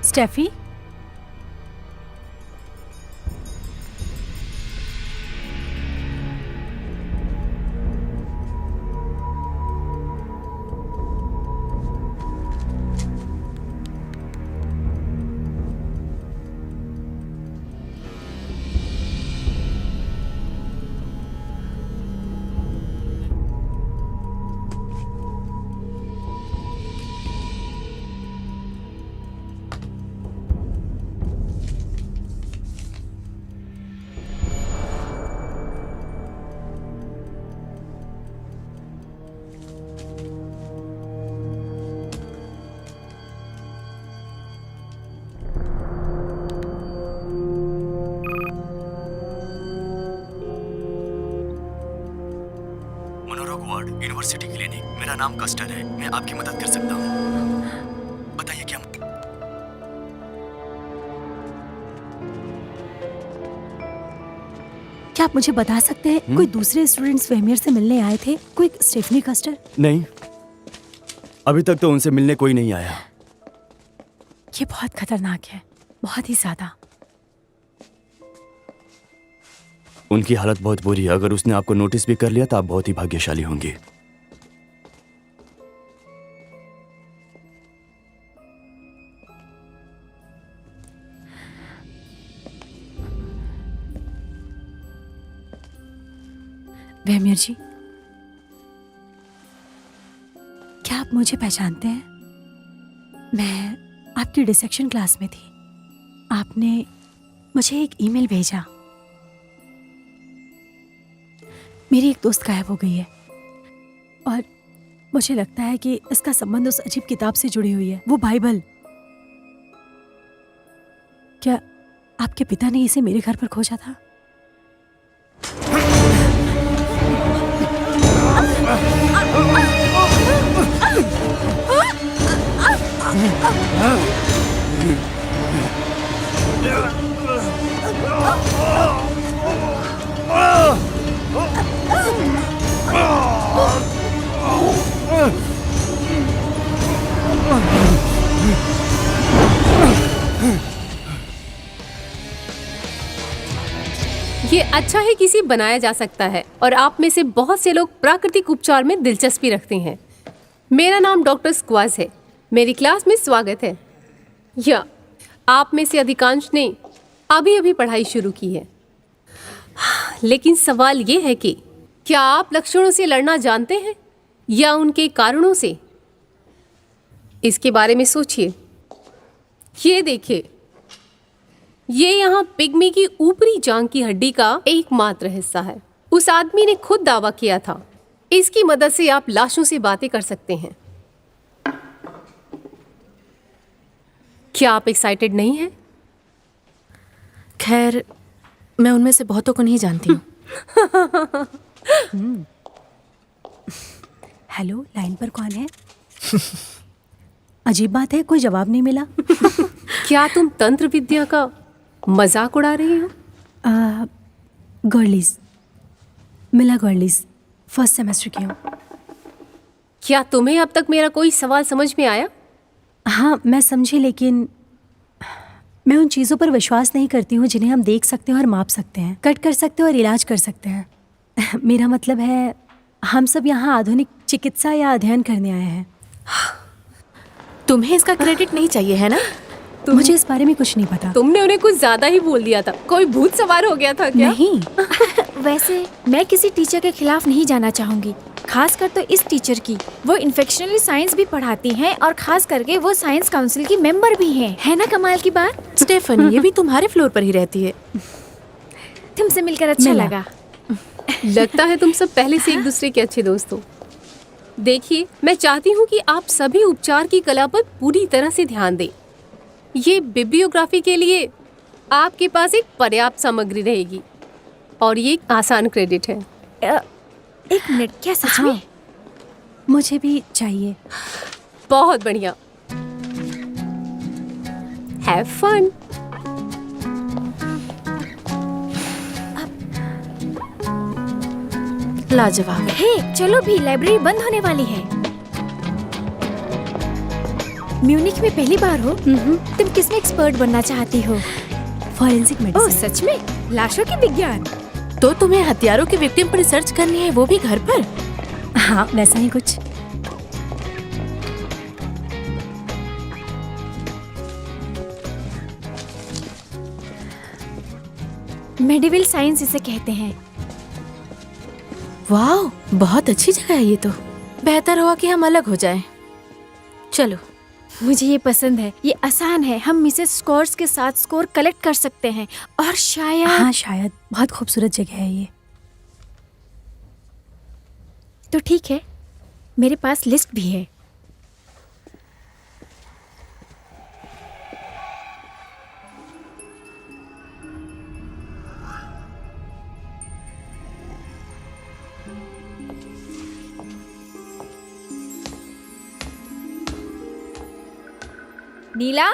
Steffi, university clinic. मेरा नाम castor है, मैं आपकी मदद कर सकता हूँ। बताइए क्या। क्या आप मुझे बता सकते हैं कोई दूसरे स्टूडेंट्स वेमियर से मिलने आए थे? कोई स्टेफनी कस्टर? नहीं, अभी तक तो उनसे मिलने कोई नहीं आया। ये बहुत खतरनाक है, बहुत ही ज्यादा। उनकी हालत बहुत बुरी है। अगर उसने आपको नोटिस भी कर लिया तो आप बहुत ही भाग्यशाली होंगे। वेमियर जी, क्या आप मुझे पहचानते हैं? मैं आपकी डिसेक्शन क्लास में थी। आपने मुझे एक ईमेल भेजा। मेरी एक दोस्त गायब हो गई है और मुझे लगता है कि इसका संबंध उस अजीब किताब से जुड़ी हुई है, वो बाइबल। क्या आपके पिता ने इसे मेरे घर पर खोजा था? ये अच्छा है किसी बनाया जा सकता है और आप में से बहुत से लोग प्राकृतिक उपचार में दिलचस्पी रखते हैं। मेरा नाम डॉक्टर स्क्वाज है। मेरी क्लास में स्वागत है। या आप में से अधिकांश ने अभी अभी पढ़ाई शुरू की है, लेकिन सवाल ये है कि क्या आप लक्षणों से लड़ना जानते हैं या उनके कारणों से? इसके बारे में सोचिए। ये देखिए, ये यहाँ पिग्मी की ऊपरी जांघ की हड्डी का एकमात्र हिस्सा है। उस आदमी ने खुद दावा किया था। इसकी मदद से आप लाशों से बातें कर सकते हैं। क्या आप एक्साइटेड नहीं हैं? खैर, मैं उनमें से बहुतों को नहीं जानती हूँ। हेलो, लाइन पर कौन है? अजीब बात है, कोई जवाब नहीं मिला। क्या तुम तंत्र विद्या का मजाक उड़ा रही हो? गर्लीज, मिला गर्लीज, फर्स्ट सेमेस्टर की हूँ। क्या तुम्हें अब तक मेरा कोई सवाल समझ में आया? हाँ, मैं समझी, लेकिन मैं उन चीज़ों पर विश्वास नहीं करती हूँ जिन्हें हम देख सकते हैं और माप सकते हैं, कट कर सकते हैं और इलाज कर सकते हैं। मेरा मतलब है, हम सब यहाँ आधुनिक चिकित्सा या अध्ययन करने आए हैं। तुम्हें इसका क्रेडिट नहीं चाहिए, है ना? मुझे इस बारे में कुछ नहीं पता। तुमने उन्हें कुछ ज्यादा ही बोल दिया था। कोई भूत सवार हो गया था क्या? नहीं। वैसे मैं किसी टीचर के खिलाफ नहीं जाना चाहूंगी, खासकर तो इस टीचर की। वो इन्फेक्शनली साइंस भी पढ़ाती हैं और खास करके वो साइंस काउंसिल की मेंबर भी हैं। है ना कमाल की बात? स्टेफनी, ये भी तुम्हारे फ्लोर पर ही रहती है। तुमसे मिलकर अच्छा लगा। लगता है तुम सब पहले से एक दूसरे के अच्छे दोस्त हो। देखिए, मैं चाहती हूँ कि आप सभी उपचार की कला पर पूरी तरह से ध्यान दें। ये बिब्लियोग्राफी के लिए आपके पास एक पर्याप्त सामग्री रहेगी और ये एक आसान क्रेडिट है। एक मिनट, क्या सच में? मुझे भी चाहिए। बहुत बढ़िया। Have fun. लाजवाब। हे, चलो भी, लाइब्रेरी बंद होने वाली है। म्यूनिख में पहली बार हो? तुम किसमें एक्सपर्ट बनना चाहती हो? फॉरेंसिक ओह मेडिसिन। सच में? लाशों की विज्ञान? तो तुम्हें हथियारों के विक्टिम पर रिसर्च करनी है, वो भी घर पर? हाँ, वैसा ही कुछ। मेडिवल साइंस इसे कहते हैं। वाह, बहुत अच्छी जगह है ये तो। बेहतर हुआ कि हम अलग हो जाएं। चलो। मुझे ये पसंद है, ये आसान है। हम मिसेस स्कोर्स के साथ स्कोर कलेक्ट कर सकते हैं और शायद हाँ शायद। बहुत खूबसूरत जगह है ये। तो ठीक है, मेरे पास लिस्ट भी है। नीला,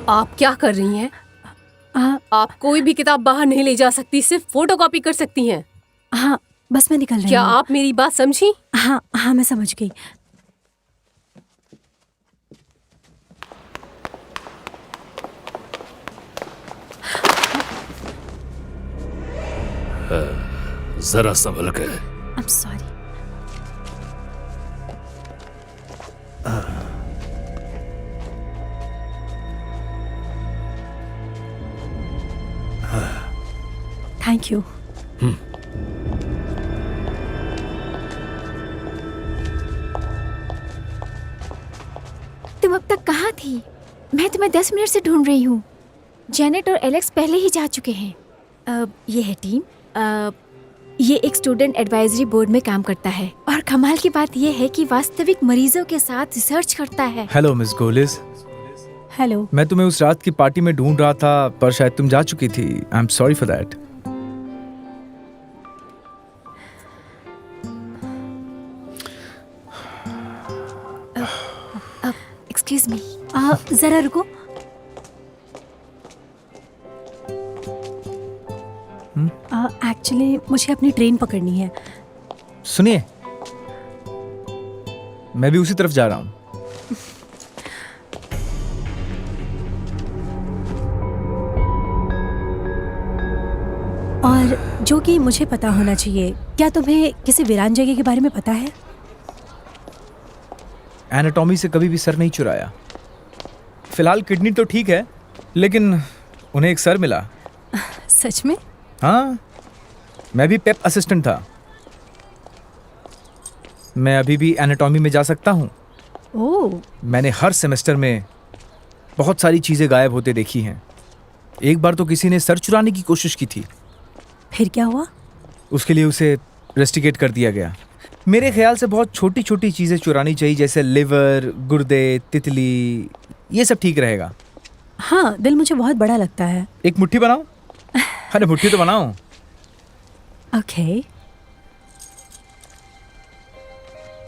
आप क्या कर रही हैं? आप कोई भी किताब बाहर नहीं ले जा सकती, सिर्फ फोटोकॉपी कर सकती हैं। हाँ, बस मैं निकल रही हूँ। क्या आप मेरी बात समझी? हाँ हाँ, मैं समझ गई। जरा संभल के। I'm sorry. Thank you. तुम अब तक कहाँ थी? मैं तुम्हें 10 मिनट से ढूंढ रही हूँ। जेनेट और एलेक्स पहले ही जा चुके हैं। ये है टीम। ये एक स्टूडेंट एडवाइजरी बोर्ड में काम करता है और कमाल की बात ये है कि वास्तविक मरीजों के साथ रिसर्च करता है। Hello Miss Golis. हेलो। मैं तुम्हें उस रात की पार्टी में ढूंढ रहा था, पर शायद तुम जा चुकी थी। I am sorry for that. Excuse me. जरा रुको। एक्चुअली मुझे अपनी ट्रेन पकड़नी है। सुनिए, मैं भी उसी तरफ जा रहा हूँ। और जो कि मुझे पता होना चाहिए, क्या तुम्हें किसी वीरान जगह के बारे में पता है? एनाटॉमी से कभी भी सर नहीं चुराया। फिलहाल किडनी तो ठीक है, लेकिन उन्हें एक सर मिला। सच में? हाँ, मैं भी पेप असिस्टेंट था। मैं अभी भी एनाटॉमी में जा सकता हूँ। ओह, मैंने हर सेमेस्टर में बहुत सारी चीज़ें गायब होते देखी हैं। एक बार तो किसी ने सर चुराने की कोशिश की थी। फिर क्या हुआ? उसके लिए उसे रेस्टिकेट कर दिया गया। मेरे ख्याल से बहुत छोटी छोटी चीज़ें चुरानी चाहिए, जैसे लिवर, गुर्दे, तितली, ये सब ठीक रहेगा। हाँ, दिल मुझे बहुत बड़ा लगता है। एक मुट्ठी बनाओ। अरे मुट्ठी तो बनाओ। ओके।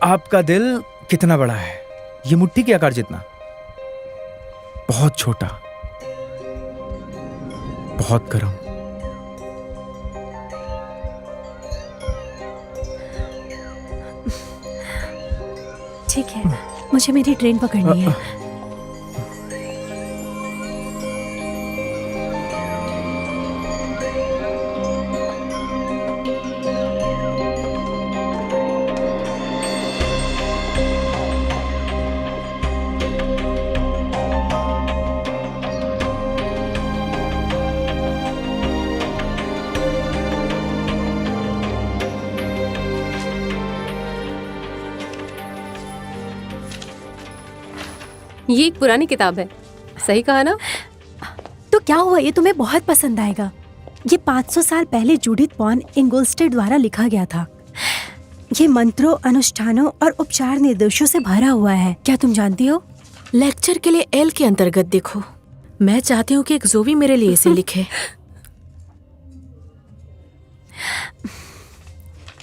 आपका दिल कितना बड़ा है? ये मुट्ठी के आकार जितना? बहुत छोटा, बहुत गर्म। ठीक है, मुझे मेरी ट्रेन पकड़नी है। ये एक पुरानी किताब है, सही कहा ना? तो क्या हुआ, ये तुम्हें बहुत पसंद आएगा। ये 500 साल पहले जूडिथ वॉन इंगोल्स्टेड द्वारा लिखा गया था। ये मंत्रों, अनुष्ठानों और उपचार निर्देशों से भरा हुआ है। क्या तुम जानती हो? लेक्चर के लिए एल के अंतर्गत देखो। मैं चाहती हूँ कि एक जोवी मेरे लिए इसे लिखे।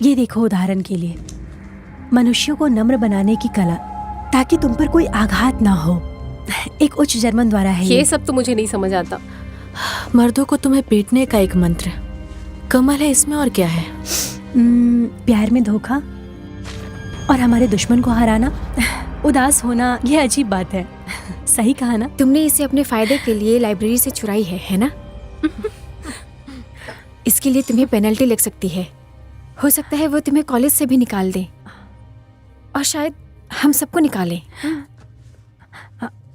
ये देखो, उदाहरण के लिए, मनुष्यों को नम्र बनाने की कला, ताकि तुम पर कोई आघात ना हो। एक उच्च जर्मन द्वारा है ये सब तो मुझे नहीं समझ आता। मर्दों को तुम्हें पीटने का एक मंत्र। कमल है इसमें, और क्या है? प्यार में धोखा और हमारे दुश्मन को हराना। उदास होना, ये अजीब बात है। सही कहा ना? तुमने इसे अपने फायदे के लिए लाइब्रेरी से चुराई है ना? इसके लिए तुम्हें पेनल्टी लग सकती है। हो सकता है वो तुम्हें कॉलेज से भी निकाल दे, और शायद हम सबको निकालें।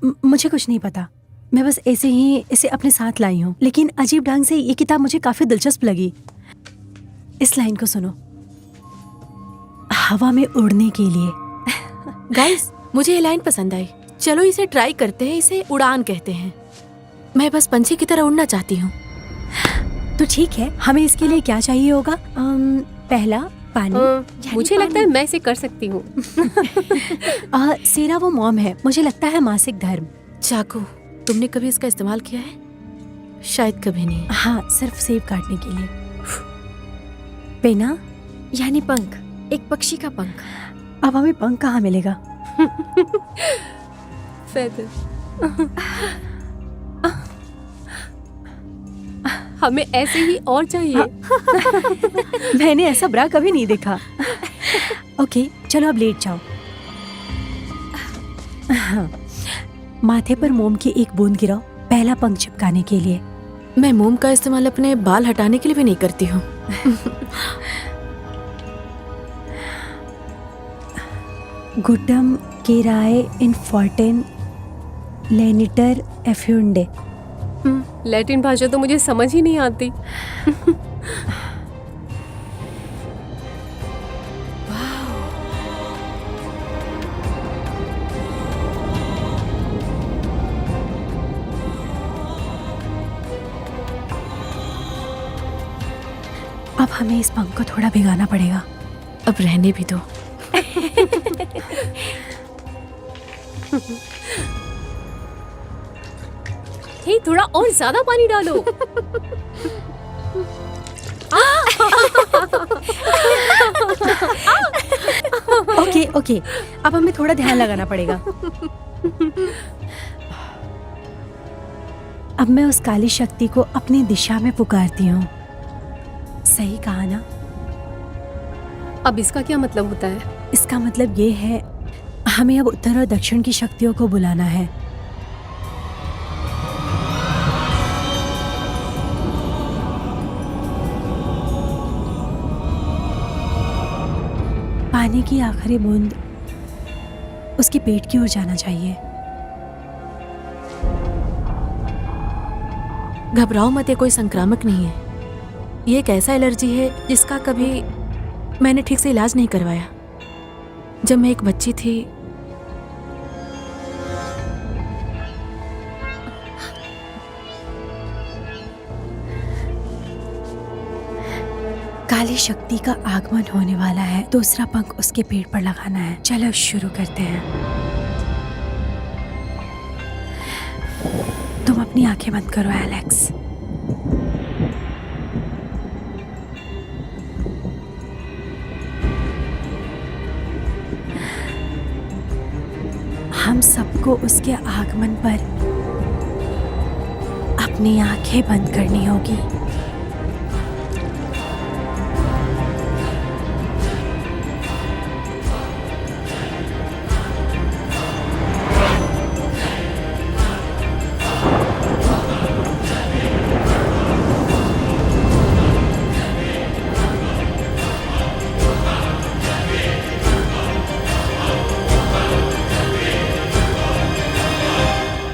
मुझे कुछ नहीं पता, मैं बस ऐसे ही इसे अपने साथ लाई हूँ। लेकिन अजीब ढंग से ये किताब मुझे काफी दिलचस्प लगी। इस लाइन को सुनो, हवा में उड़ने के लिए। गाइस, मुझे ये लाइन पसंद आई। चलो इसे ट्राई करते हैं। इसे उड़ान कहते हैं। मैं बस पंछी की तरह उड़ना चाहती हूँ। तो ठीक है, हमें इसके लिए क्या चाहिए होगा? पहला, पानी। मुझे लगता है मैं इसे कर सकती हूँ। सेरा वो मॉम है, मुझे लगता है मासिक धर्म। चाकू, तुमने कभी इसका इस्तेमाल किया है? शायद कभी नहीं। हाँ, सिर्फ सेब काटने के लिए। पेना यानी पंख, एक पक्षी का पंख। अब हमें पंख कहाँ मिलेगा? फेदर। हमें ऐसे ही और चाहिए। मैंने ऐसा ब्रा कभी नहीं देखा। ओके, चलो अब लेट जाओ। हाँ, माथे पर मोम की एक बूंद गिराओ, पहला पंख चिपकाने के लिए। मैं मोम का इस्तेमाल अपने बाल हटाने के लिए भी नहीं करती हूँ। गुड्डम केराए इन फॉर्टेन लेनिटर एफ्यूंडे। लैटिन भाषा तो मुझे समझ ही नहीं आती। अब हमें इस पंख को थोड़ा भिगाना पड़ेगा। अब रहने भी दो। हे, थोड़ा और ज्यादा पानी डालो। ओके ओके, अब हमें थोड़ा ध्यान लगाना पड़ेगा। अब मैं उस काली शक्ति को अपनी दिशा में पुकारती हूँ। सही कहा ना? अब इसका क्या मतलब होता है? इसका मतलब ये है, हमें अब उत्तर और दक्षिण की शक्तियों को बुलाना है। पानी की आखिरी बूंद उसके पेट की ओर जाना चाहिए। घबराओ मत, ये कोई संक्रामक नहीं है। ये एक ऐसा एलर्जी है जिसका कभी मैंने ठीक से इलाज नहीं करवाया। जब मैं एक बच्ची थी, काली शक्ति का आगमन होने वाला है। दूसरा पंख उसके पेट पर लगाना है। चलो शुरू करते हैं। तुम अपनी आंखें बंद करो एलेक्स। हम सबको उसके आगमन पर अपनी आंखें बंद करनी होगी।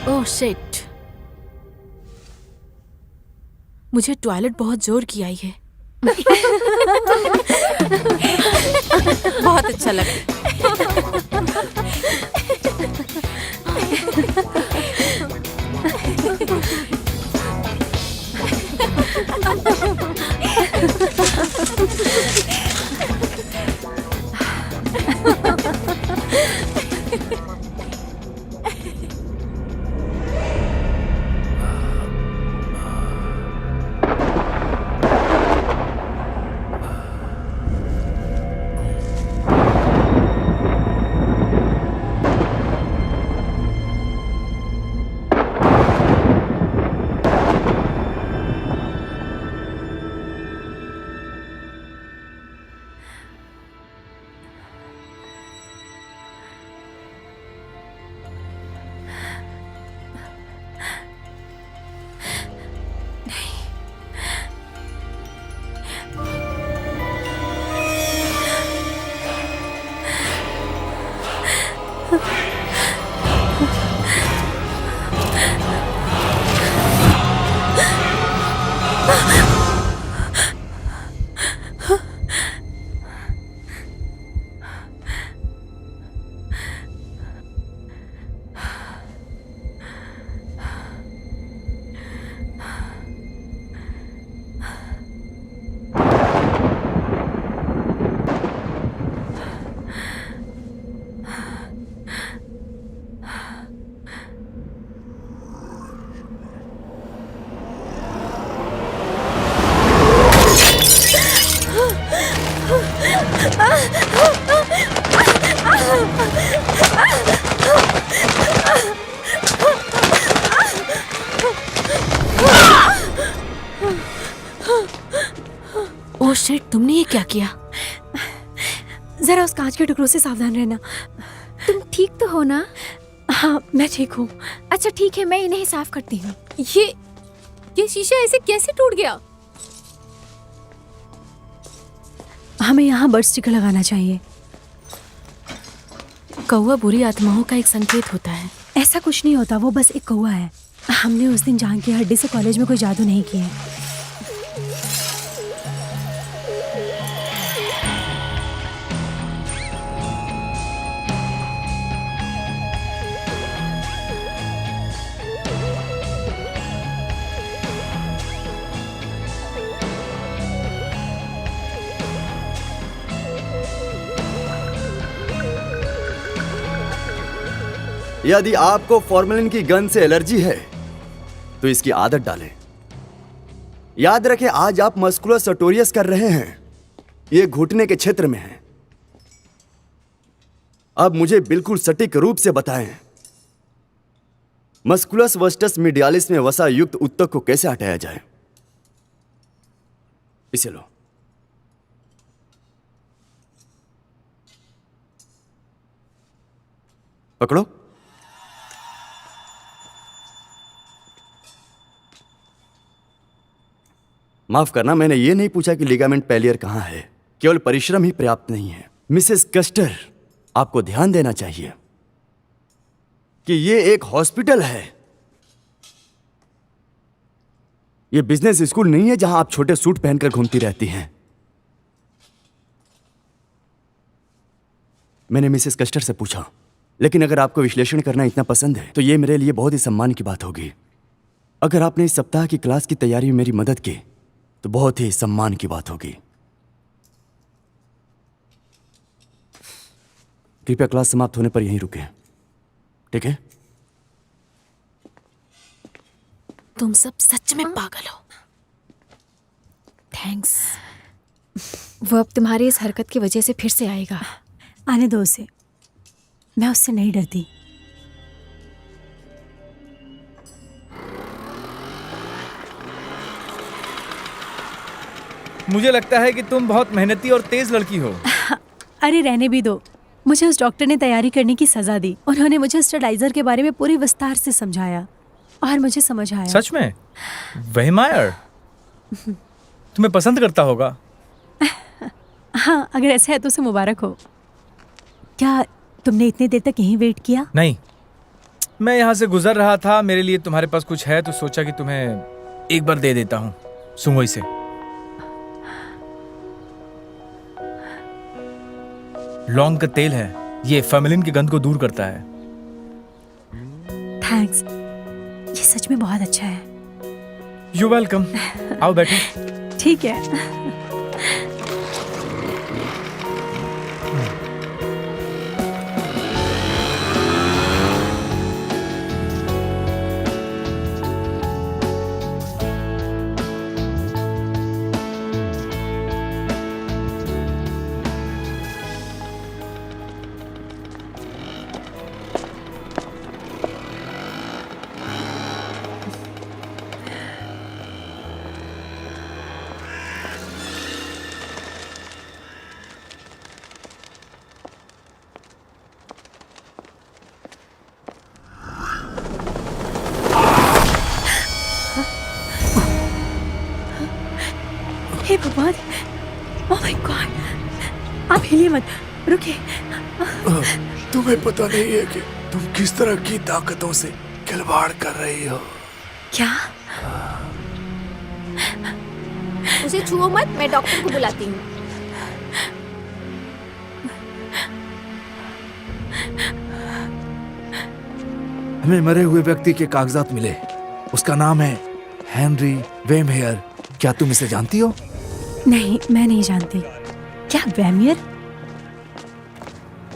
ओह शिट, मुझे टॉयलेट बहुत जोर की आई है। बहुत अच्छा लगा। ओह शिट, तुमने ये क्या किया? जरा उस कांच के टुकड़ों से सावधान रहना। तुम ठीक तो हो ना? हाँ, मैं ठीक हूँ। अच्छा ठीक है, मैं इन्हें साफ करती हूँ। ये शीशा ऐसे कैसे टूट गया? हमें यहाँ बर्ड स्टिकर लगाना चाहिए। कौवा बुरी आत्माओं का एक संकेत होता है। ऐसा कुछ नहीं होता, वो बस एक कौवा है। हमने उस दिन जान के हड्डी से कॉलेज में कोई जादू नहीं किया है। यदि आपको फॉर्मेलिन की गन से एलर्जी है तो इसकी आदत डालें। याद रखें, आज आप मस्कुलर सर्टोरियस कर रहे हैं। यह घुटने के क्षेत्र में है। अब मुझे बिल्कुल सटीक रूप से बताएं, मस्कुलस वस्टस मीडियालिस में वसा युक्त उत्तक को कैसे हटाया जाए। इसे लो। पकड़ो। माफ करना, मैंने ये नहीं पूछा कि लिगामेंट पैलियर कहां है। केवल परिश्रम ही पर्याप्त नहीं है। मिसेस कस्टर, आपको ध्यान देना चाहिए कि ये एक हॉस्पिटल है। ये बिजनेस स्कूल नहीं है जहां आप छोटे सूट पहनकर घूमती रहती हैं। मैंने मिसेस कस्टर से पूछा, लेकिन अगर आपको विश्लेषण करना इतना पसंद है तो ये मेरे लिए बहुत ही सम्मान की बात होगी। अगर आपने इस सप्ताह की क्लास की तैयारी में मेरी मदद की तो बहुत ही सम्मान की बात होगी। कृपया क्लास समाप्त होने पर यहीं रुकें, ठीक है? तुम सब सच में पागल हो। थैंक्स। वो अब तुम्हारी इस हरकत की वजह से फिर से आएगा। आने दो उसे, मैं उससे नहीं डरती। मुझे लगता है कि तुम बहुत मेहनती और तेज लड़की हो। अरे रहने भी दो। मुझे उस डॉक्टर ने तैयारी करने की सजा दी। उन्होंने मुझे स्टरलाइजर के बारे में पूरी विस्तार से समझाया और मुझे समझ आया। सच में? वेहमायर तुम्हें पसंद करता होगा। हाँ, अगर ऐसा है तो उसे मुबारक हो। क्या तुमने इतनी देर तक यहीं वेट किया? नहीं, मैं यहाँ से गुजर रहा था। मेरे लिए तुम्हारे पास कुछ है तो सोचा कि तुम्हें एक बार दे देता हूँ। सुंगो इसे। लौंग का तेल है, ये फर्मेलिन की गंध को दूर करता है। थैंक्स, ये सच में बहुत अच्छा है। You welcome. आओ बैठो। ठीक है। हे भगवान, ओह माय गॉड, आप हिलिए मत, रुकिए। तुम्हें पता नहीं है कि तुम किस तरह की ताकतों से खिलवाड़ कर रही हो? क्या? उसे छुओ मत, मैं डॉक्टर को बुलाती हूँ। हमें मरे हुए व्यक्ति के कागजात मिले। उसका नाम है हेनरी वेमहेयर। क्या तुम इसे जानती हो? नहीं, मैं नहीं जानती। क्या वेमियर?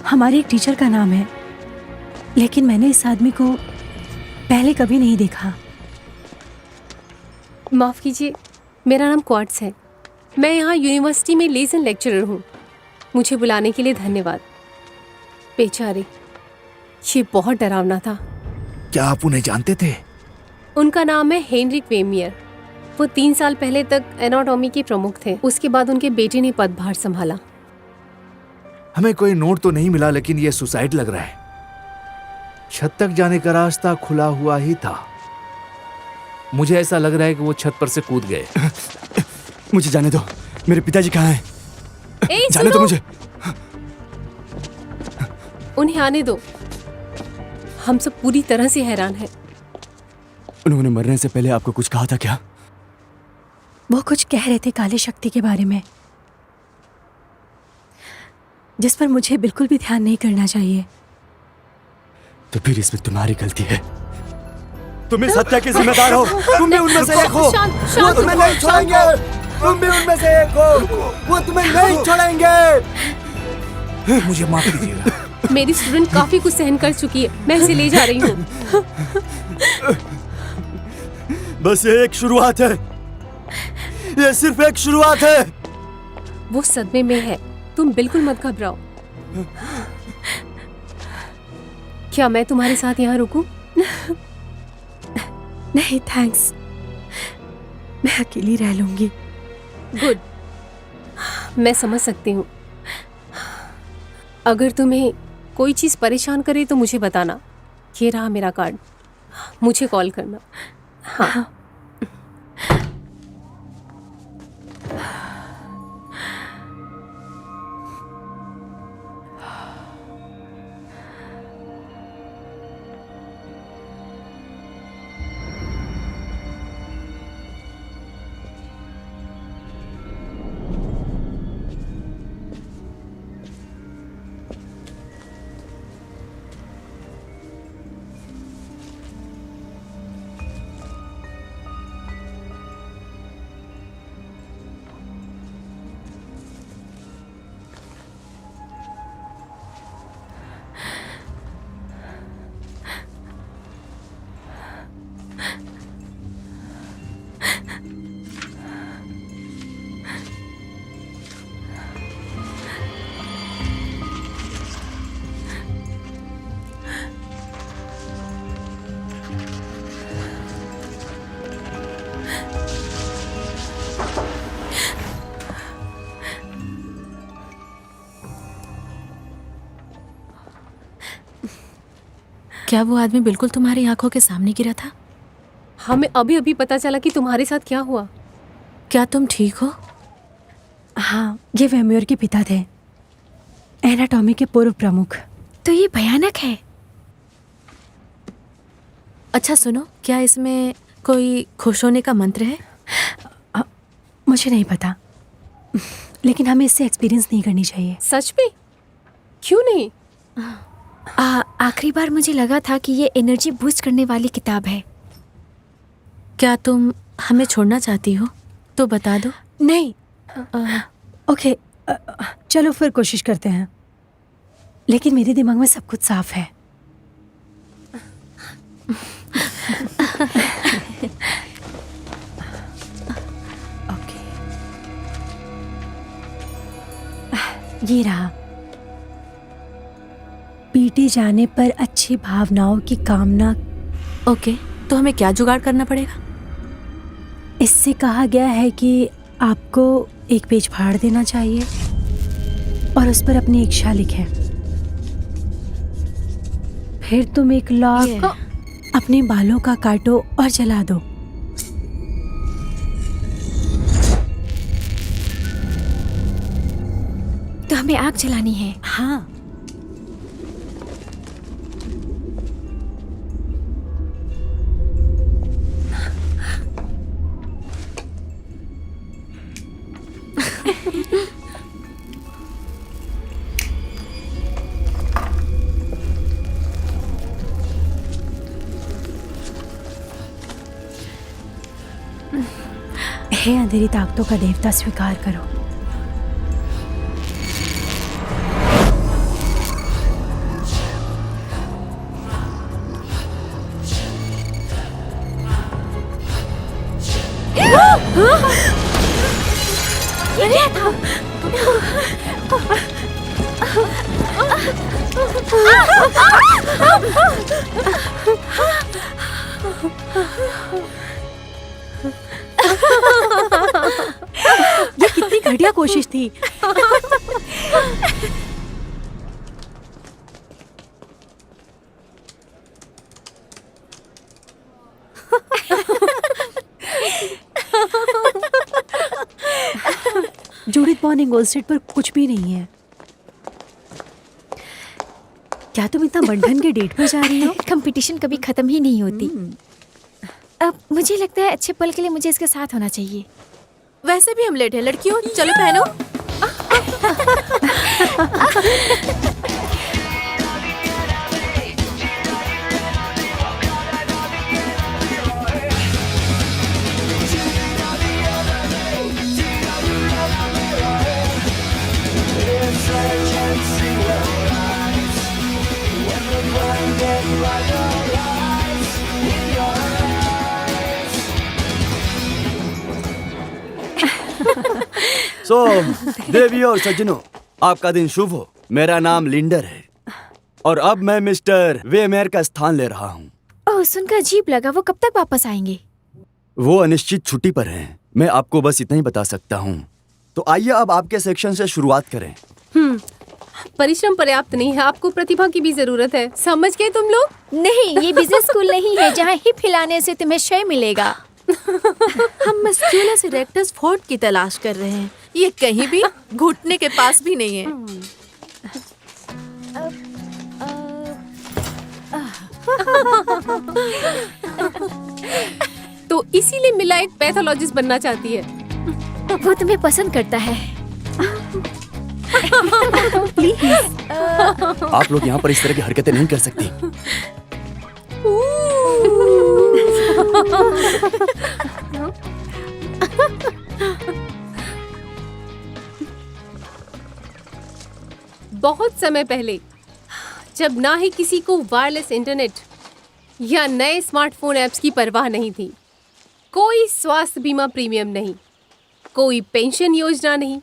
हमारे एक टीचर का नाम है, लेकिन मैंने इस आदमी को पहले कभी नहीं देखा। माफ़ कीजिए, मेरा नाम क्वार्ट्स है। मैं यहाँ यूनिवर्सिटी में लेसन लेक्चरर हूँ। मुझे बुलाने के लिए धन्यवाद। बेचारे, ये बहुत डरावना था। क्या आप उन्हें जानते थे? उनका नाम है हेनरिक वेमियर। वो 3 साल पहले तक एनाटॉमी के प्रमुख थे। उसके बाद उनके बेटे ने पदभार संभाला। हमें कोई नोट तो नहीं मिला, लेकिन ये सुसाइड लग रहा है। छत तक जाने का रास्ता खुला हुआ ही था। मुझे ऐसा लग रहा है कि वो छत पर से कूद गए। मुझे जाने दो, मेरे पिताजी कहाँ हैं? ए, जाने दो सुनो! मुझे। उन्हें आने दो। हम सब पूरी तरह से हैरान हैं। उन्होंने मरने से पहले आपको कुछ कहा था क्या? वो कुछ कह रहे थे काली शक्ति के बारे में, जिस पर मुझे बिल्कुल भी ध्यान नहीं करना चाहिए। तो फिर इसमें तुम्हारी गलती है। तुम इस हत्या के जिम्मेदार हो। तुम भी उनमें से एक हो। शांत, वो शांत तुम्हें हो, नहीं छोड़ेंगे। तुम भी उनमें से एक हो। वो तुम्हें नहीं छोड़ेंगे। मुझे माफ कीजिएगा। मेरी स्टूडेंट काफी कुछ सहन कर चुकी है। मैं इसे ले जा रही हूँ। बस ये एक शुरुआत है। ये सिर्फ एक शुरुआत है। वो सदमे में है। तुम बिल्कुल मत घबराओ। क्या मैं तुम्हारे साथ यहाँ रुकूं? नहीं थैंक्स, मैं अकेली रह लूंगी। गुड, मैं समझ सकती हूँ। अगर तुम्हें कोई चीज़ परेशान करे तो मुझे बताना। ये रहा मेरा कार्ड, मुझे कॉल करना। हाँ। क्या वो आदमी बिल्कुल तुम्हारी आंखों के सामने गिरा था? हमें अभी अभी पता चला कि तुम्हारे साथ क्या हुआ। क्या तुम ठीक हो? हाँ, ये वेम्योर के पिता थे, एनाटॉमी के पूर्व प्रमुख। तो ये भयानक है। अच्छा सुनो, क्या इसमें कोई खुश होने का मंत्र है? मुझे नहीं पता, लेकिन हमें इससे एक्सपीरियंस नहीं करनी चाहिए। सच में? क्यों नहीं? आखिरी बार मुझे लगा था कि ये एनर्जी बूस्ट करने वाली किताब है। क्या तुम हमें छोड़ना चाहती हो तो बता दो। नहीं। ओके, चलो फिर कोशिश करते हैं, लेकिन मेरे दिमाग में सब कुछ साफ है। ओके, ये रहा। पीटे जाने पर अच्छी भावनाओं की कामना। ओके, तो हमें क्या जुगाड़ करना पड़ेगा? इससे कहा गया है कि आपको एक पेज फाड़ देना चाहिए और उस पर अपनी इच्छा लिखें। फिर तुम एक लॉक अपने बालों का काटो और जला दो। तो हमें आग जलानी है। हाँ, हे अंधेरी ताकतों का देवता, स्वीकार करो। ये क्या था? ये कितनी घटिया कोशिश थी। जूडिथ बॉर्निंग वॉल स्ट्रीट पर कुछ भी नहीं है। क्या तुम इतना बंधन के डेट पर जा रही हो? कंपटीशन कभी खत्म ही नहीं होती। अब मुझे लगता है अच्छे पल के लिए मुझे इसके साथ होना चाहिए। वैसे भी हम लेट है लड़कियों, चलो पहनो। सो देवियों और सज्जनों, आपका दिन शुभ हो। मेरा नाम लिंडर है और अब मैं मिस्टर वेमेयर का स्थान ले रहा हूँ। ओह, सुनकर अजीब लगा। वो कब तक वापस आएंगे? वो अनिश्चित छुट्टी पर हैं। मैं आपको बस इतना ही बता सकता हूँ। तो आइए अब आपके सेक्शन से शुरुआत करें। परिश्रम पर्याप्त नहीं है, आपको प्रतिभा की भी जरूरत है। समझ गए तुम लोग? नहीं, ये बिजनेस स्कूल नहीं है जहाँ हिप हिलाने से तुम्हें श्रेय मिलेगा। हम मस्क्यूलस इरेक्टस फोर्ट की तलाश कर रहे हैं। ये कहीं भी घुटने के पास भी नहीं है। तो इसीलिए मिला एक पैथोलॉजिस्ट बनना चाहती है। वो तुम्हें पसंद करता है। आप लोग यहाँ पर इस तरह की हरकतें नहीं कर सकती। बहुत समय पहले, जब ना ही किसी को वायरलेस इंटरनेट या नए स्मार्टफोन ऐप्स की परवाह नहीं थी, कोई स्वास्थ्य बीमा प्रीमियम नहीं, कोई पेंशन योजना नहीं,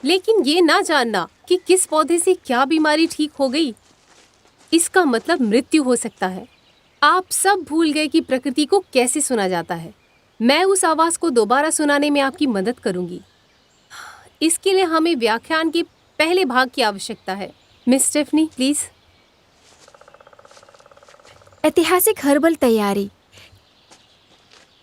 लेकिन ये ना जानना कि किस पौधे से क्या बीमारी ठीक हो गई, इसका मतलब मृत्यु हो सकता है। आप सब भूल गए कि प्रकृति को कैसे सुना जाता है। मैं उस आवाज को दोबारा सुनाने में आपकी मदद करूंगी। इसके लिए हमें व्याख्यान के पहले भाग की आवश्यकता है। Miss Stephanie, please. ऐतिहासिक हर्बल तैयारी।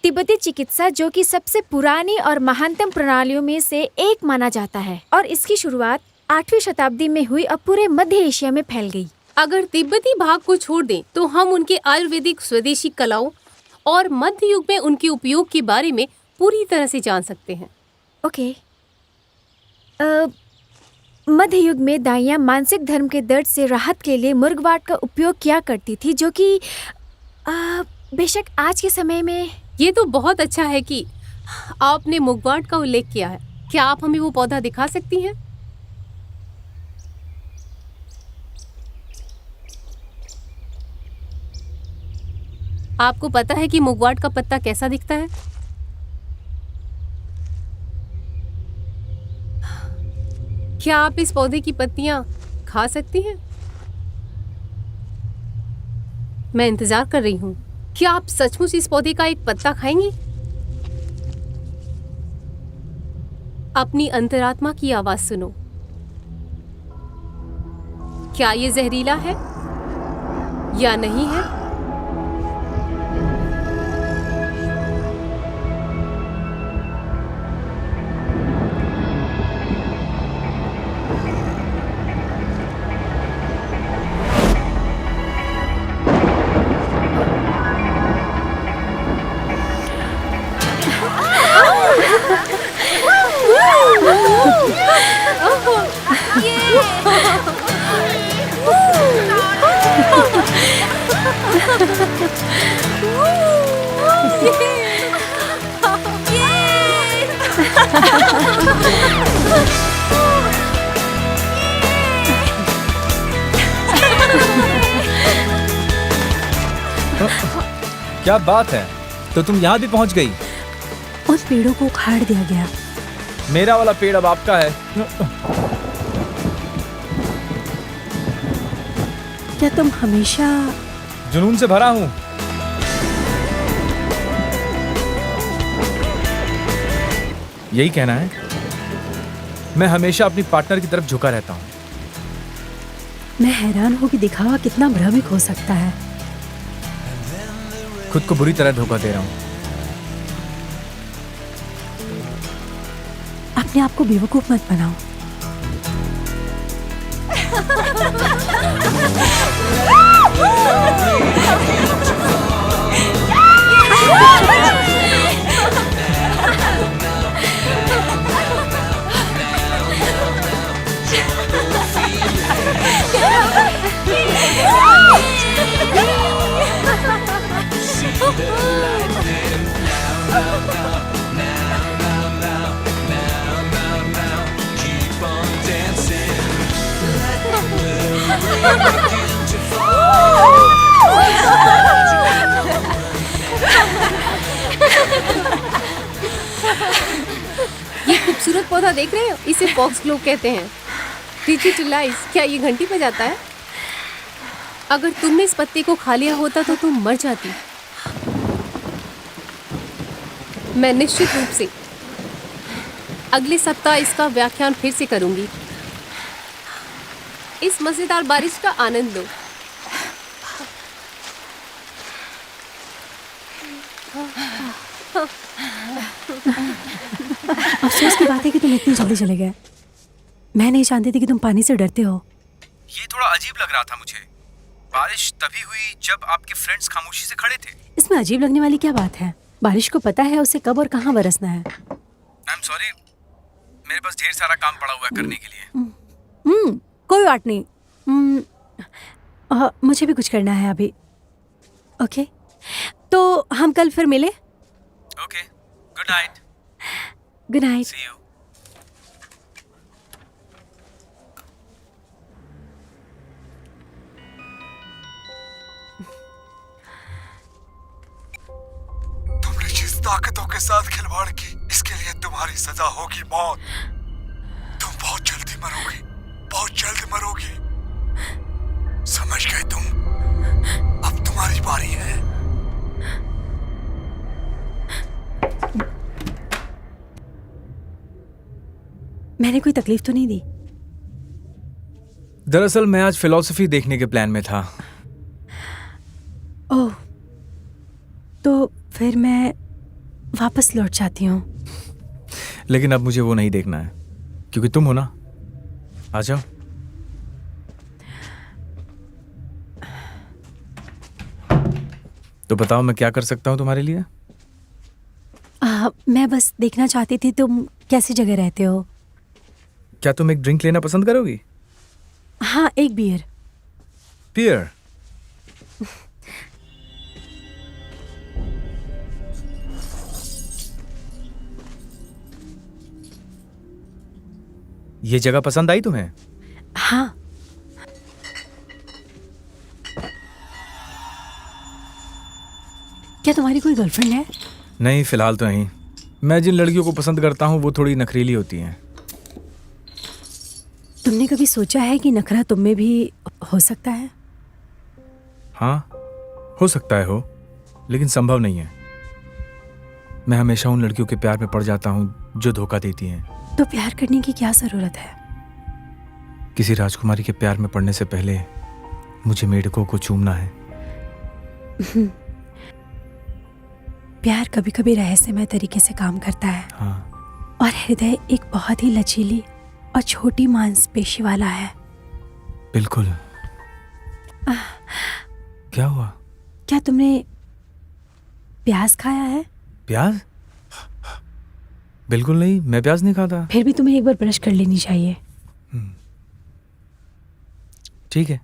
तिब्बती चिकित्सा, जो कि सबसे पुरानी और महानतम प्रणालियों में से एक माना जाता है, और इसकी शुरुआत 8वीं शताब्दी में हुई और पूरे मध्य एशिया में फैल गई। अगर तिब्बती भाग को छोड़ दें तो हम उनके आयुर्वेदिक स्वदेशी कलाओं और मध्य युग में उनके उपयोग के बारे में पूरी तरह से जान सकते हैं। ओके। मध्य युग में दाइयाँ मानसिक धर्म के दर्द से राहत के लिए मुर्गवाट का उपयोग किया करती थी, जो कि बेशक आज के समय में ये तो बहुत अच्छा है कि आपने मुगवाट का उल्लेख किया है। क्या आप हमें वो पौधा दिखा सकती हैं? आपको पता है कि मुगवाट का पत्ता कैसा दिखता है? क्या आप इस पौधे की पत्तियां खा सकती हैं? मैं इंतजार कर रही हूं। क्या आप सचमुच इस पौधे का एक पत्ता खाएंगी? अपनी अंतरात्मा की आवाज सुनो। क्या ये जहरीला है या नहीं है? क्या बात है, तो तुम यहाँ भी पहुँच गई। उन पेड़ों को उखाड़ दिया गया। मेरा वाला पेड़ अब आपका है। क्या तुम हमेशा जुनून से भरा हूँ। यही कहना है? मैं हमेशा अपनी पार्टनर की तरफ झुका रहता हूँ। मैं हैरान हूँ कि दिखावा कितना भ्रामक हो सकता है। खुद को बुरी तरह धोखा दे रहा हूँ। अपने आप को बेवकूफ मत बनाओ। ये खूबसूरत पौधा देख रहे हो? इसे फॉक्स ग्लोव कहते हैं। डिजिटलाइज, क्या ये घंटी बजाता है? अगर तुमने इस पत्ते को खा लिया होता तो तुम मर जाती। मैं निश्चित रूप से अगले सप्ताह इसका व्याख्यान फिर से करूंगी। इस मजेदार बारिश का आनंद लो। अफसोस की बात है कि तुम इतनी जल्दी चले गए। मैं नहीं जानती थी कि तुम पानी से डरते हो। ये थोड़ा अजीब लग रहा था मुझे। बारिश तभी हुई जब आपके फ्रेंड्स खामोशी से खड़े थे। इसमें अजीब लगने वाली क्या बात है? बारिश को पता है उसे कब और कहाँ बरसना है। आई एम सॉरी, मेरे पास ढेर सारा काम पड़ा हुआ है करने के लिए। कोई बात नहीं। मुझे भी कुछ करना है अभी। ओके, तो हम कल फिर मिले। Okay, good night. Good night. See you. तुमने जिस ताकतों के साथ खिलवाड़ की, इसके लिए तुम्हारी सजा होगी मौत। तुम बहुत जल्दी मरोगी, बहुत जल्द मरोगी। समझ गए तुम? अब तुम्हारी बारी है। मैंने कोई तकलीफ तो नहीं दी? दरअसल मैं आज फिलॉसफी देखने के प्लान में था। ओह, तो फिर मैं वापस लौट जाती हूँ। लेकिन अब मुझे वो नहीं देखना है, क्योंकि तुम हो ना। आ जाओ। तो बताओ मैं क्या कर सकता हूँ तुम्हारे लिए? मैं बस देखना चाहती थी तुम कैसी जगह रहते हो। क्या तुम एक ड्रिंक लेना पसंद करोगी? हाँ, एक बियर। बियर? ये जगह पसंद आई तुम्हें? हाँ। क्या तुम्हारी कोई गर्लफ्रेंड है? नहीं, फिलहाल तो नहीं। मैं जिन लड़कियों को पसंद करता हूँ वो थोड़ी नखरीली होती हैं। तुमने कभी सोचा है कि नखरा तुम में भी हो सकता है? हाँ, हो सकता है हो, लेकिन संभव नहीं है। मैं हमेशा उन लड़कियों के प्यार में पड़ जाता हूँ जो धोखा देती हैं। तो प्यार करने की क्या जरूरत है? किसी राजकुमारी के प्यार में पड़ने से पहले मुझे मेढकों को चूमना है। प्यार कभी कभी रहस्यमय तरीके से काम करता है। हाँ। और हृदय एक बहुत ही लचीली और छोटी मांसपेशी वाला है। बिल्कुल। क्या हुआ? क्या तुमने प्याज खाया है? प्याज? बिल्कुल नहीं, मैं प्याज नहीं खाता। फिर भी तुम्हें एक बार ब्रश कर लेनी चाहिए। ठीक है।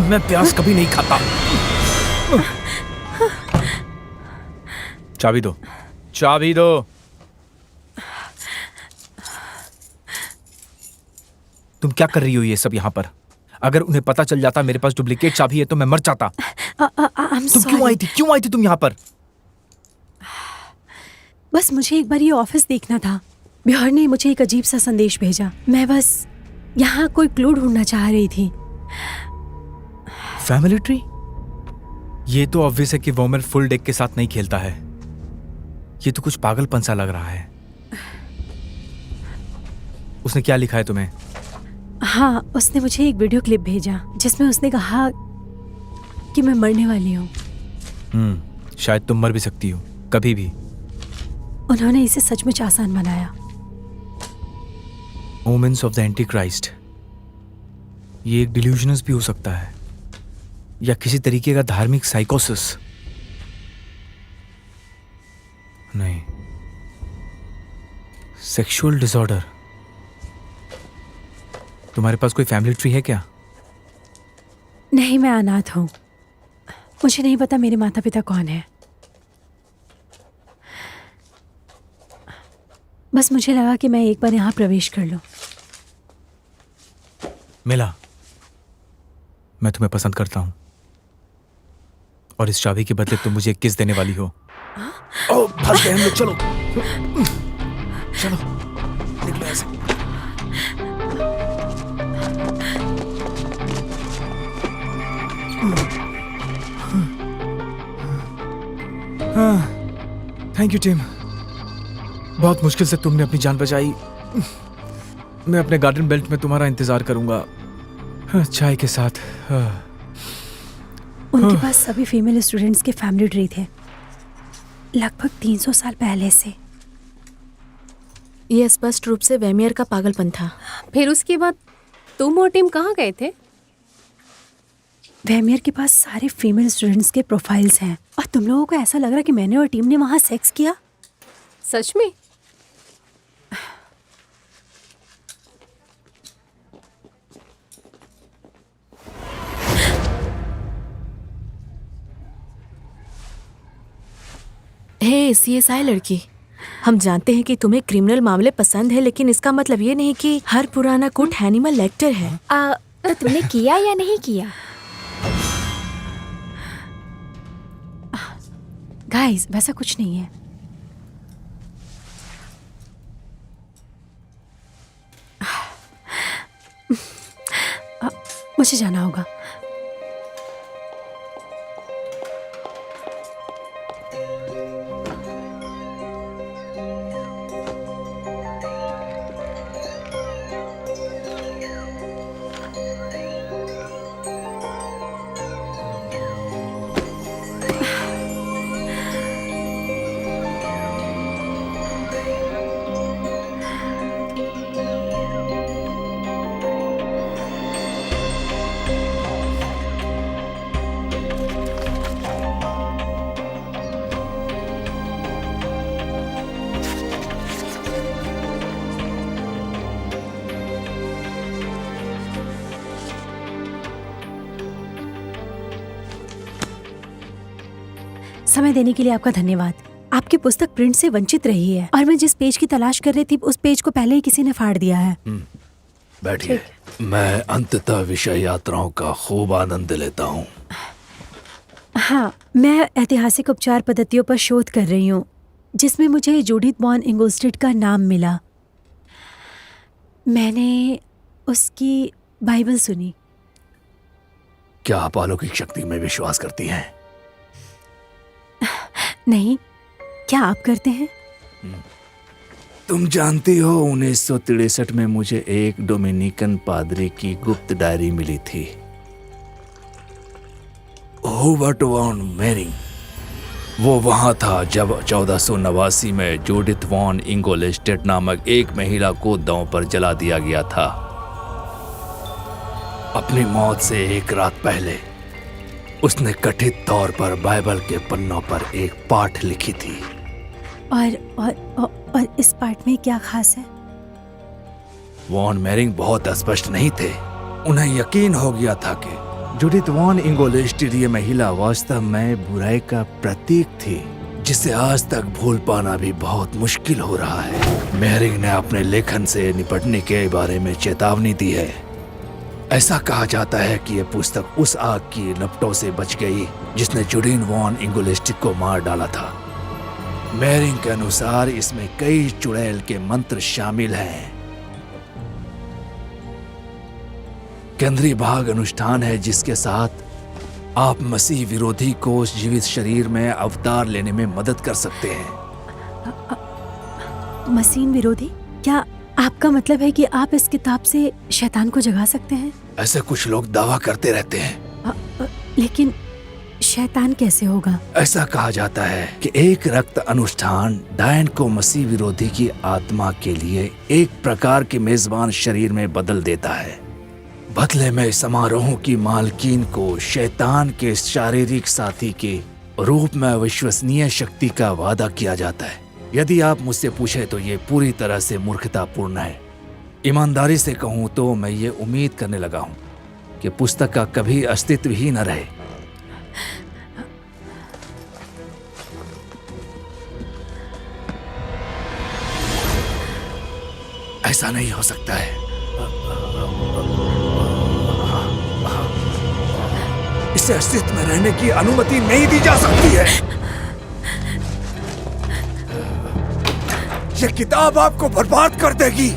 मैं प्याज कभी नहीं खाता। चाबी दो, चाबी दो। तुम क्या कर रही हो ये सब यहाँ पर? अगर उन्हें पता चल जाता मेरे पास डुप्लीकेट चाबी है तो मैं मर जाता। तुम क्यों आई थी? क्यों आई थी तुम यहाँ पर? बस मुझे एक बार ये ऑफिस देखना था। ब्योहर ने मुझे एक अजीब सा संदेश भेजा। मैं बस यहाँ कोई क्लू ढूंढना चाह रही थी। Family tree? ये तो ऑब्वियस है कि वोमर फुल डेक के साथ नहीं खेलता है। ये तो कुछ पागलपन सा लग रहा है। उसने क्या लिखा है तुम्हें? हाँ, उसने मुझे एक वीडियो क्लिप भेजा जिसमें उसने कहा कि मैं मरने वाली हूँ। शायद तुम मर भी सकती हो कभी भी। उन्होंने इसे सचमुच आसान बनाया। Women's of the Antichrist. ये एक डिल्यूजनस भी हो सकता है या किसी तरीके का धार्मिक साइकोसिस। नहीं, सेक्सुअल डिसऑर्डर। तुम्हारे पास कोई फैमिली ट्री है क्या? नहीं, मैं अनाथ हूँ। मुझे नहीं पता मेरे माता पिता कौन है। बस मुझे लगा कि मैं एक बार यहाँ प्रवेश कर लूं। मिला, मैं तुम्हें पसंद करता हूं और इस चाबी के बदले तुम मुझे एक किस देने वाली हो। ओ, फंस गए हम लोग। चलो चलो, निकलो ऐसे। थैंक यू टीम, बहुत मुश्किल से तुमने अपनी जान बचाई। मैं अपने गार्डन बेल्ट में तुम्हारा इंतजार करूंगा, चाय के साथ। उनके पास सभी फीमेल स्टूडेंट्स के फैमिली ट्री थे, लगभग 300 साल पहले से। ये स्पष्ट रूप से वेमियर का पागलपन था। फिर उसके बाद तुम और टीम कहाँ गए थे? वेमियर के पास सारे फीमेल स्टूडेंट्स के प्रोफाइल्स हैं और तुम लोगों को ऐसा लग रहा है कि मैंने और टीम ने वहाँ सेक्स किया? सच में? हे CSI लड़की, हम जानते हैं कि तुम्हें क्रिमिनल मामले पसंद है, लेकिन इसका मतलब ये नहीं कि हर पुराना कुट हैनिमल लेक्टर है। तो तुमने किया या नहीं किया? गाइस, वैसा कुछ नहीं है। मुझे जाना होगा। समय देने के लिए आपका धन्यवाद। आपकी पुस्तक प्रिंट से वंचित रही है और मैं जिस पेज की तलाश कर रही थी उस पेज को पहले ही किसी ने फाड़ दिया है। बैठिए। मैं अंततः विषय यात्राओं का खूब आनंद लेता हूँ। हाँ, मैं ऐतिहासिक उपचार पद्धतियों पर शोध कर रही हूँ जिसमें मुझे जूडिथ वॉन इंगोस्टेड का नाम मिला। मैंने उसकी बाइबल सुनी। क्या आप अलौकिक शक्ति में विश्वास करती हैं? नहीं, क्या आप करते हैं? तुम जानती हो 1963 में मुझे एक डोमिनिकन पादरी की गुप्त डायरी मिली थी। हूबर्ट वॉन मेरिंग वो वहां था जब 1489 में जूडिथ वॉन इंगोलेस्टेड नामक एक महिला को दांव पर जला दिया गया था। अपनी मौत से एक रात पहले उसने कथित तौर पर बाइबल के पन्नों पर एक पाठ लिखी थी। और इस पाठ में क्या खास है? वॉन मेरिंग बहुत स्पष्ट नहीं थे। उन्हें यकीन हो गया था कि जूडिथ वॉन इंगोलेस्टेड ये महिला वास्तव में बुराई का प्रतीक थी, जिसे आज तक भूल पाना भी बहुत मुश्किल हो रहा है। मेरिंग ने अपने लेखन से निपटने के बारे में चेतावनी दी है। ऐसा कहा जाता है कि यह पुस्तक उस आग की लपटों से बच गई जिसने जूडिथ वॉन इंगोलेस्टेड को मार डाला था। मेरिंग के अनुसार इसमें कई चुड़ैल के मंत्र शामिल हैं। केंद्रीय भाग अनुष्ठान है जिसके साथ आप मसीह विरोधी को जीवित शरीर में अवतार लेने में मदद कर सकते हैं। मसीह विरोधी? क्या आपका मतलब है कि आप इस किताब से शैतान को जगा सकते हैं? ऐसे कुछ लोग दावा करते रहते हैं। लेकिन शैतान कैसे होगा? ऐसा कहा जाता है कि एक रक्त अनुष्ठान डायन को मसीह विरोधी की आत्मा के लिए एक प्रकार के मेजबान शरीर में बदल देता है। बदले में समारोहों की मालकीन को शैतान के शारीरिक साथी के रूप में विश्वसनीय शक्ति का वादा किया जाता है। यदि आप मुझसे पूछे तो ये पूरी तरह से मूर्खतापूर्ण है। ईमानदारी से कहूँ तो मैं ये उम्मीद करने लगा हूँ कि पुस्तक का कभी अस्तित्व ही न रहे। ऐसा नहीं हो सकता है। इसे अस्तित्व में रहने की अनुमति नहीं दी जा सकती है। यह किताब आपको बर्बाद कर देगी।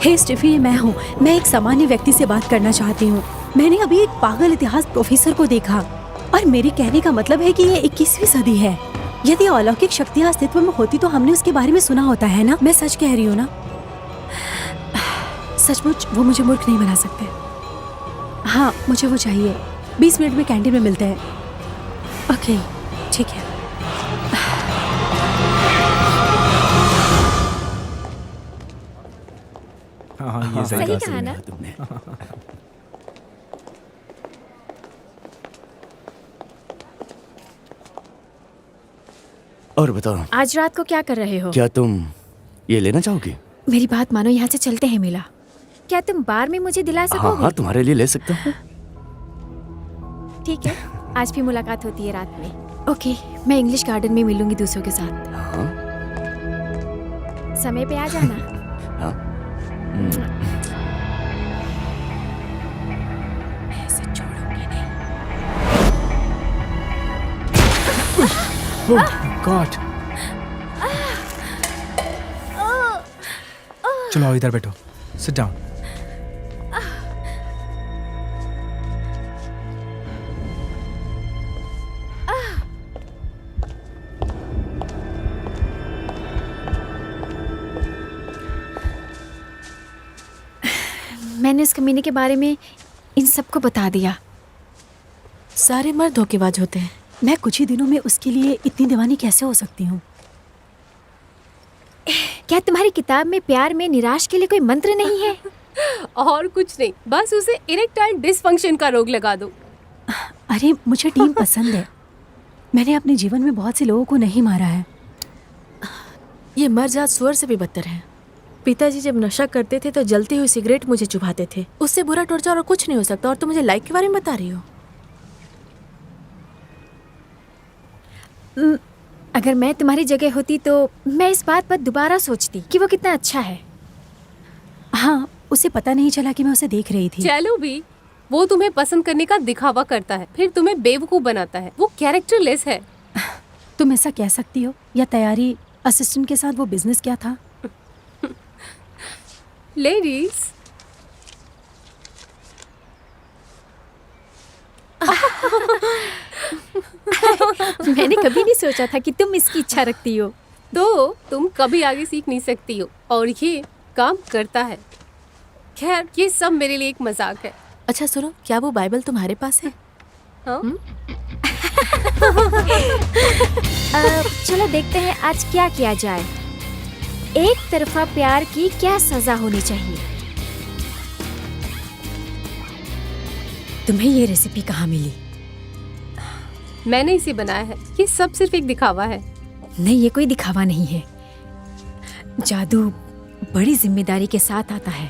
हे स्टीफी, ये मैं हूँ। मैं एक सामान्य व्यक्ति से बात करना चाहती हूँ। मैंने अभी एक पागल इतिहास प्रोफेसर को देखा और मेरे कहने का मतलब है कि ये 21वीं सदी है। यदि अलौकिक शक्तियाँ अस्तित्व में होती तो हमने उसके बारे में सुना होता है ना? मैं सच कह रही हूँ ना? सचमुच वो मुझे मूर्ख नहीं बना सकते। हाँ, मुझे वो चाहिए। 20 मिनट में कैंटीन में मिलते हैं। ओके, ठीक है। ये सही सही कहा कहा ना? तुमने। और बताओ, आज रात को क्या कर रहे हो? क्या तुम ये लेना चाहोगी? मेरी बात मानो, यहाँ से चलते हैं मिला। क्या तुम बार में मुझे दिला हाँ सकोगे? हाँ, तुम्हारे लिए ले सकता हूँ। ठीक है, आज भी मुलाकात होती है रात में। ओके, मैं इंग्लिश गार्डन में मिलूंगी दूसरों के साथ। हाँ समय पे आ जाना। हाँ। मैं इसे छोड़ूंगी नहीं। गॉड। चलो आओ इधर बैठो, सिट डाउन। मैंने उस कमीने के बारे में इन सबको बता दिया। सारे मर्द धोखेबाज होते हैं। मैं कुछ ही दिनों में उसके लिए इतनी दीवानी कैसे हो सकती हूँ? क्या तुम्हारी किताब में प्यार में निराश के लिए कोई मंत्र नहीं है? और कुछ नहीं, बस उसे इरेक्टाइल डिसफंक्शन का रोग लगा दो। अरे मुझे टीम पसंद है। मैंने अपने जीवन में बहुत से लोगों को नहीं मारा है। ये मर्जात सुअर से भी बदतर है। पिताजी जब नशा करते थे तो जलती हुई सिगरेट मुझे चुभाते थे। उससे बुरा टॉर्चर और कुछ नहीं हो सकता। और तुम मुझे लाइक के बारे में बता रही हो? अगर मैं तुम्हारी जगह होती तो मैं इस बात पर दोबारा सोचती कि वो कितना अच्छा है। हाँ, उसे पता नहीं चला कि मैं उसे देख रही थी। चलो भी, वो तुम्हें पसंद करने का दिखावा करता है, फिर तुम्हें बेवकूफ बनाता है। वो कैरेक्टरलेस है। तुम ऐसा कह सकती हो? या तैयारी असिस्टेंट के साथ वो बिजनेस क्या था? लेडीज, मैंने कभी नहीं सोचा था कि तुम इसकी इच्छा रखती हो। तो तुम कभी आगे सीख नहीं सकती हो, और ये काम करता है। खैर, ये सब मेरे लिए एक मजाक है। अच्छा सुनो, क्या वो बाइबल तुम्हारे पास है? हाँ? चलो देखते हैं आज क्या किया जाए। एक तरफा प्यार की क्या सजा होनी चाहिए? तुम्हें ये रेसिपी कहाँ मिली? मैंने इसे बनाया है। ये सब सिर्फ एक दिखावा है। नहीं, ये कोई दिखावा नहीं है। जादू बड़ी जिम्मेदारी के साथ आता है।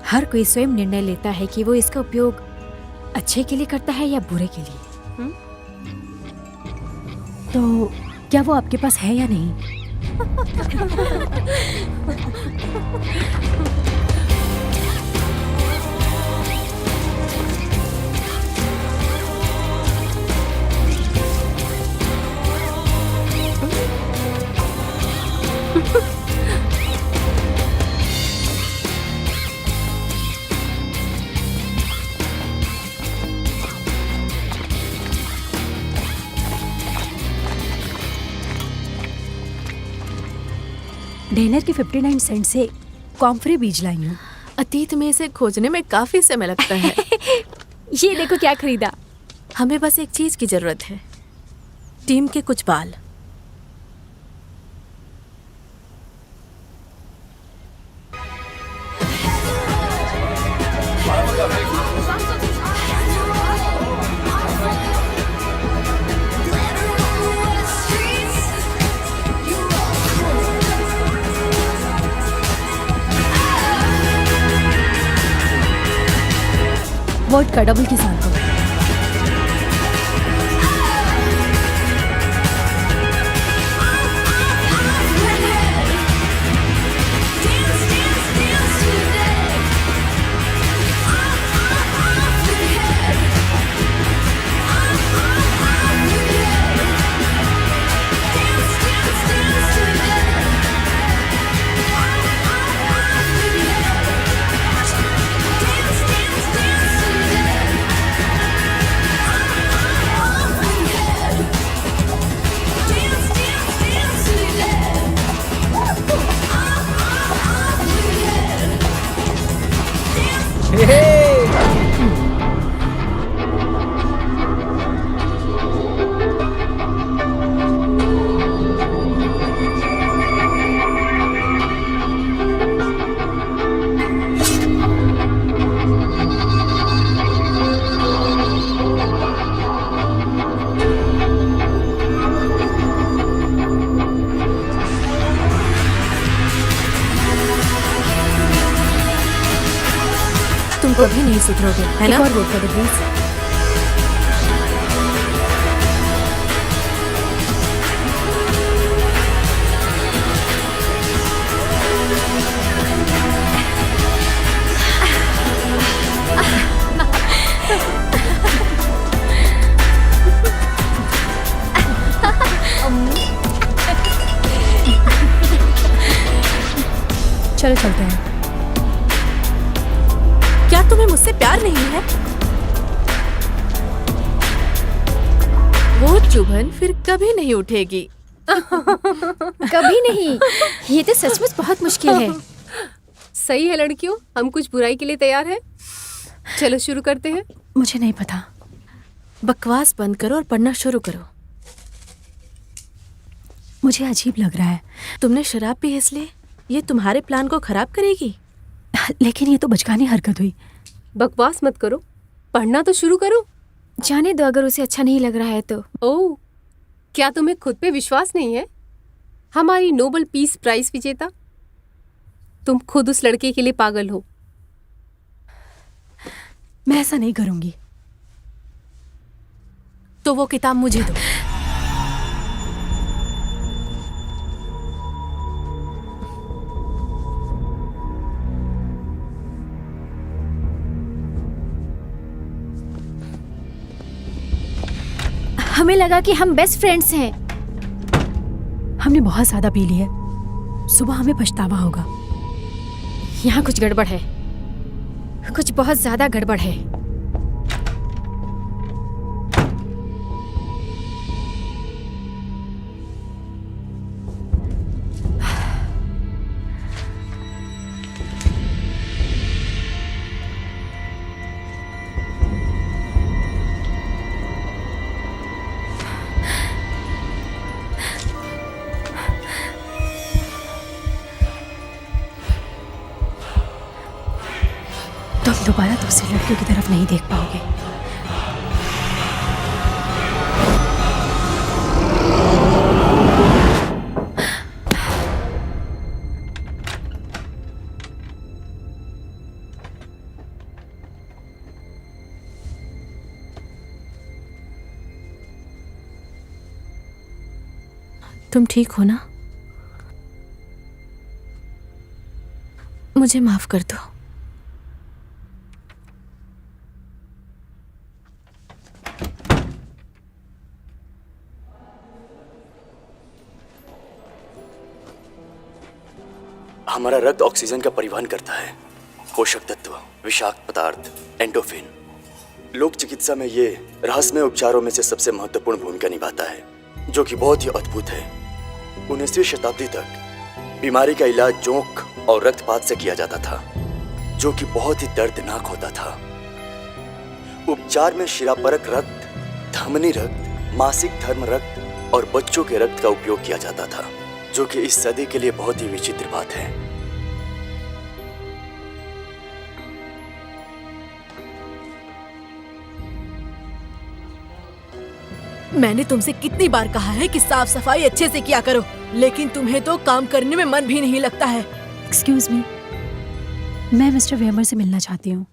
हर कोई स्वयं निर्णय लेता है कि वो इसका उपयोग अच्छे के लिए करता है या बुरे के लिए। तो क्या वो आपके पास है या नहीं? डेनर के 59 सेंट से कॉम्फ्रे बीज लाई हूँ। अतीत में इसे खोजने में काफी समय लगता है। ये देखो क्या खरीदा। हमें बस एक चीज की जरूरत है, टीम के कुछ बाल। वर्ड का डबल के साथ हो। कभी नहीं सुधरोगे, है एक ना? और वोट कर दो प्लीज। चलो चलते हैं। क्या तुम्हें मुझसे प्यार नहीं है? वो चुभन फिर कभी नहीं उठेगी। कभी नहीं। ये तो सचमुच बहुत मुश्किल है। सही है लड़कियों, हम कुछ बुराई के लिए तैयार हैं। चलो शुरू करते हैं। मुझे नहीं पता। बकवास बंद करो और पढ़ना शुरू करो। मुझे अजीब लग रहा है, तुमने शराब पी है इसलिए ये तुम्हारे प्लान को खराब करेगी। लेकिन ये तो बचकानी हरकत हुई। बकवास मत करो, पढ़ना तो शुरू करो। जाने दो, अगर उसे अच्छा नहीं लग रहा है तो। ओह, क्या तुम्हें खुद पे विश्वास नहीं है? हमारी नोबेल पीस प्राइज विजेता, तुम खुद उस लड़के के लिए पागल हो। मैं ऐसा नहीं करूंगी। तो वो किताब मुझे दो। हमें लगा कि हम बेस्ट फ्रेंड्स हैं। हमने बहुत ज्यादा पी ली है, सुबह हमें पछतावा होगा। यहाँ कुछ गड़बड़ है, कुछ बहुत ज्यादा गड़बड़ है। तुम दोबारा दूसरी लड़कियों की तरफ नहीं देख पाओगे। तुम ठीक हो ना? मुझे माफ कर दो। हमारा रक्त ऑक्सीजन का परिवहन करता है। पोषक तत्व, विषाक्त पदार्थ, एंडोफिन। लोक चिकित्सा में ये रहस्यमय उपचारों में से सबसे महत्वपूर्ण भूमिका निभाता है, जो कि बहुत ही अद्भुत है। 19वीं शताब्दी तक बीमारी का इलाज जोंक और रक्तपात से किया जाता था, जो कि बहुत ही दर्दनाक होता था। उपचार में शिरापरक रक्त, धमनी रक्त, मासिक धर्म रक्त और बच्चों के रक्त का उपयोग किया जाता था, जो कि इस सदी के लिए बहुत ही विचित्र बात है। मैंने तुमसे कितनी बार कहा है कि साफ सफाई अच्छे से किया करो, लेकिन तुम्हें तो काम करने में मन भी नहीं लगता है। एक्सक्यूज मी, मैं मिस्टर वेमर से मिलना चाहती हूँ।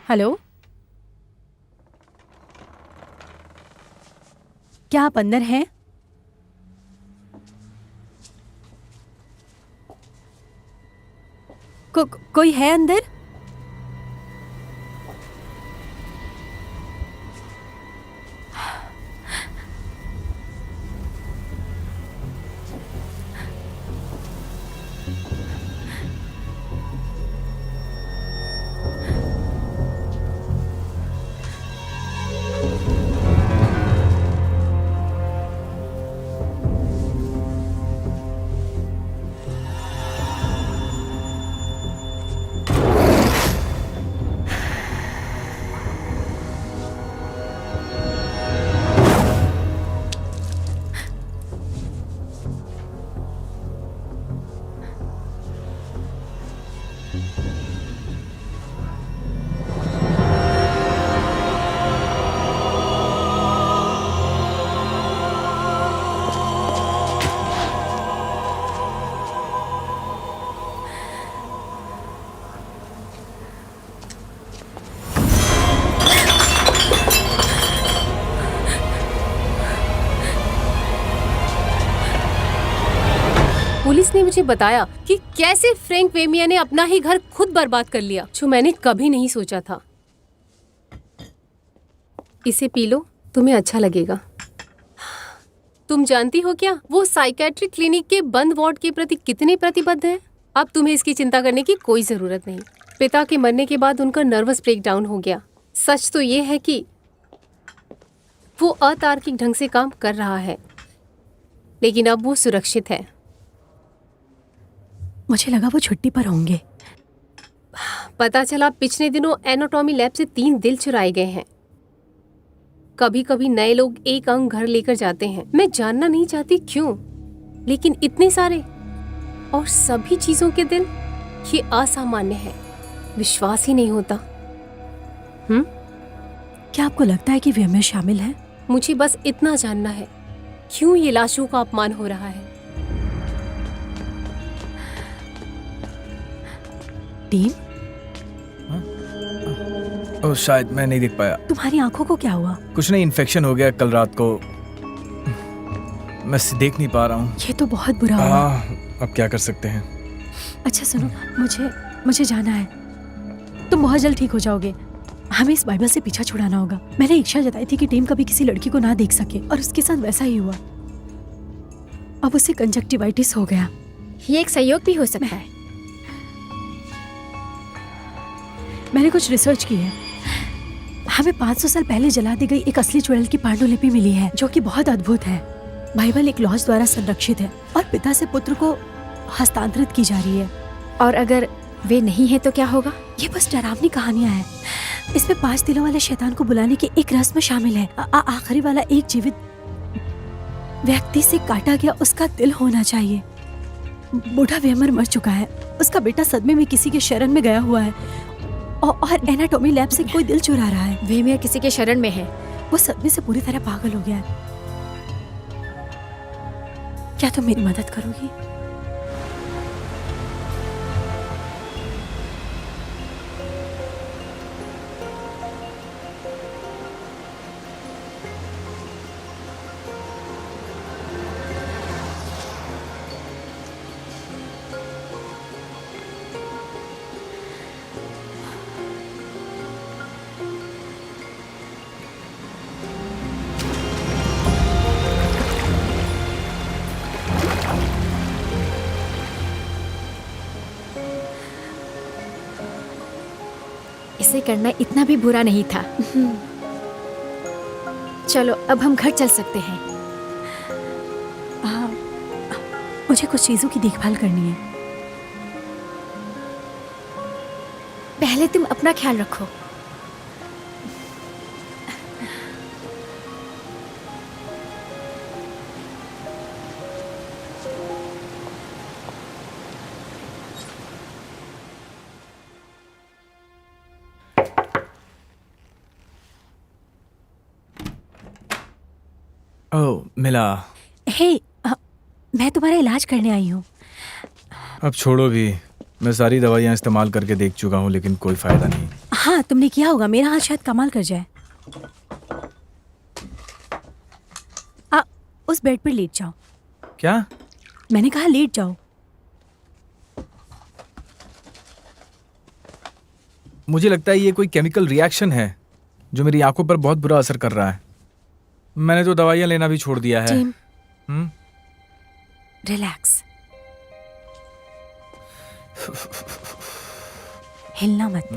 हेलो, क्या आप अंदर हैं? कोई है अंदर? मुझे बताया कि कैसे फ्रैंक वेमिया ने अपना ही घर खुद बर्बाद कर लिया, जो मैंने कभी नहीं सोचा था। इसे पी लो, तुम्हें अच्छा लगेगा। तुम जानती हो क्या वो साइकेट्री क्लिनिक के बंद वार्ड के प्रति कितने प्रतिबद्ध हैं? अब तुम्हें इसकी चिंता करने की कोई जरूरत नहीं। पिता के मरने के बाद उनका नर्वस ब्रेकडाउन हो गया। सच तो ये है कि वो अतार्किक ढंग से काम कर रहा है, लेकिन अब वो सुरक्षित है। मुझे लगा वो छुट्टी पर होंगे। पता चला पिछले दिनों एनाटॉमी लैब से 3 दिल चुराए गए हैं। कभी कभी नए लोग एक अंग घर लेकर जाते हैं। मैं जानना नहीं चाहती क्यों, लेकिन इतने सारे और सभी चीजों के दिल, ये असामान्य है। विश्वास ही नहीं होता। क्या आपको लगता है कि वेमियर शामिल है? मुझे बस इतना जानना है, क्यों ये लाशों का अपमान हो रहा है? टीम, ओह शायद मैं नहीं देख पाया। तुम्हारी आंखों को क्या हुआ? कुछ नहीं, इन्फेक्शन हो गया कल रात को, मैं देख नहीं पा रहा हूँ। ये तो बहुत बुरा हुआ। अब क्या कर सकते हैं। अच्छा सुनो, मुझे जाना है। तुम बहुत जल्द ठीक हो जाओगे। हमें इस बाइबल से पीछा छुड़ाना होगा। मैंने इच्छा जताई थी कि टीम कभी किसी लड़की को ना देख सके, और उसके साथ वैसा ही हुआ। अब उसे कंजक्टिवाइटिस हो गया। ये एक सहयोग भी हो सकता है। मैंने कुछ रिसर्च की है। हमें 500 साल पहले जला दी गई एक असली चुड़ैल की पांडुलिपि मिली है, जो कि बहुत अद्भुत है। बाइबल एक लॉज द्वारा संरक्षित है और पिता से पुत्र को हस्तांतरित की जा रही है। और अगर वे नहीं है तो क्या होगा? ये बस डरावनी कहानियां हैं। इसमें 5 दिलों वाले शैतान को बुलाने की एक रस्म शामिल है। आखिरी वाला एक जीवित व्यक्ति से काटा गया उसका दिल होना चाहिए। बूढ़ा वेमर मर चुका है। उसका बेटा सदमे में किसी के शरण में गया हुआ है, और एनाटॉमी लैब से कोई दिल चुरा रहा है। वेमियर किसी के शरण में है। वो सदमे से पूरी तरह पागल हो गया है। क्या तुम मेरी मदद करोगी? इसे करना इतना भी बुरा नहीं था। चलो अब हम घर चल सकते हैं। मुझे कुछ चीजों की देखभाल करनी है। पहले तुम अपना ख्याल रखो। ओह मिला। हे, मैं तुम्हारा इलाज करने आई हूँ। अब छोड़ो भी, मैं सारी दवाइयाँ इस्तेमाल करके देख चुका हूँ, लेकिन कोई फायदा नहीं। हाँ, तुमने किया होगा। मेरा हाथ शायद कमाल कर जाए। उस बेड पर लेट जाओ। क्या? मैंने कहा लेट जाओ। मुझे लगता है ये कोई केमिकल रिएक्शन है जो मेरी आंखों पर बहुत बुरा असर कर रहा है। मैंने तो दवाइयाँ लेना भी छोड़ दिया है। रिलैक्स, हिलना मत।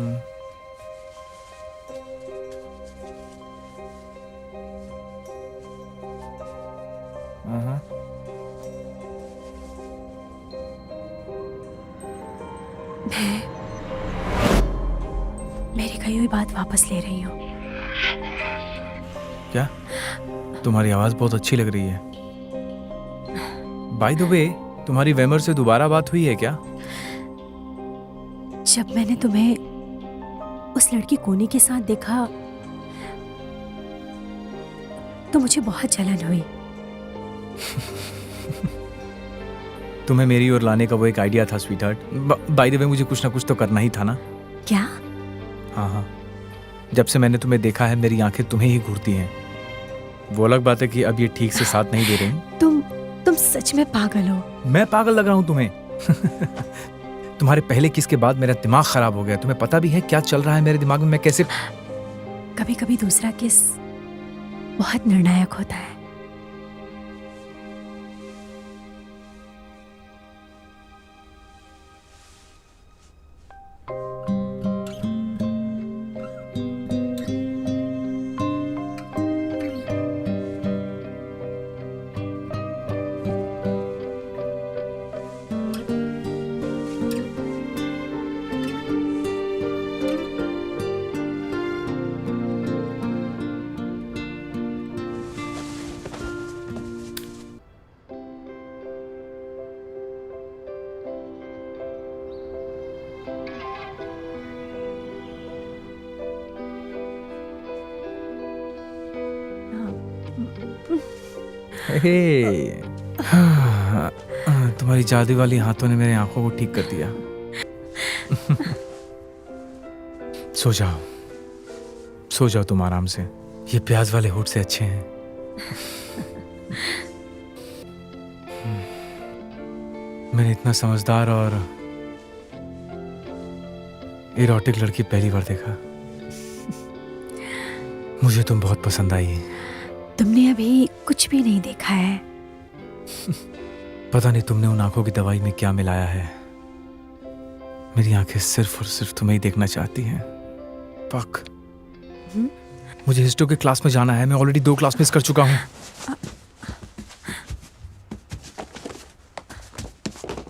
मैं मेरी कही हुई बात वापस ले रही हूँ। क्या? तुम्हारी आवाज बहुत अच्छी लग रही है। बाय द वे, तुम्हारी वेमर से दोबारा बात हुई है क्या? जब मैंने तुम्हें उस लड़की कोनी के साथ देखा तो मुझे बहुत जलन हुई। तुम्हें मेरी ओर लाने का वो एक आइडिया था स्वीटहार्ट। बाय द वे, मुझे कुछ ना कुछ तो करना ही था ना। क्या? हाँ, जब से मैंने तुम्हें देखा है मेरी आंखें तुम्हें ही घूरती हैं। वो अलग बात है कि अब ये ठीक से साथ नहीं दे रही। तुम सच में पागल हो। मैं पागल लग रहा हूँ तुम्हें? तुम्हारे पहले किस के बाद मेरा दिमाग खराब हो गया। तुम्हें पता भी है क्या चल रहा है मेरे दिमाग में? मैं कैसे कभी कभी दूसरा किस बहुत निर्णायक होता है। हे, तुम्हारी जादू वाली हाथों ने मेरे आंखों को ठीक कर दिया। सो जाओ, सो जाओ तुम आराम से। ये प्याज वाले होठ से अच्छे हैं। मैंने इतना समझदार और इरोटिक लड़की पहली बार देखा। मुझे तुम बहुत पसंद आई। तुमने अभी कुछ भी नहीं देखा है। पता नहीं तुमने उन आंखों की दवाई में क्या मिलाया है। मेरी आंखें सिर्फ और सिर्फ तुम्हें ही देखना चाहती हैं। पक। मुझे हिस्ट्री के क्लास में जाना है। मैं ऑलरेडी 2 क्लास मिस कर चुका हूँ।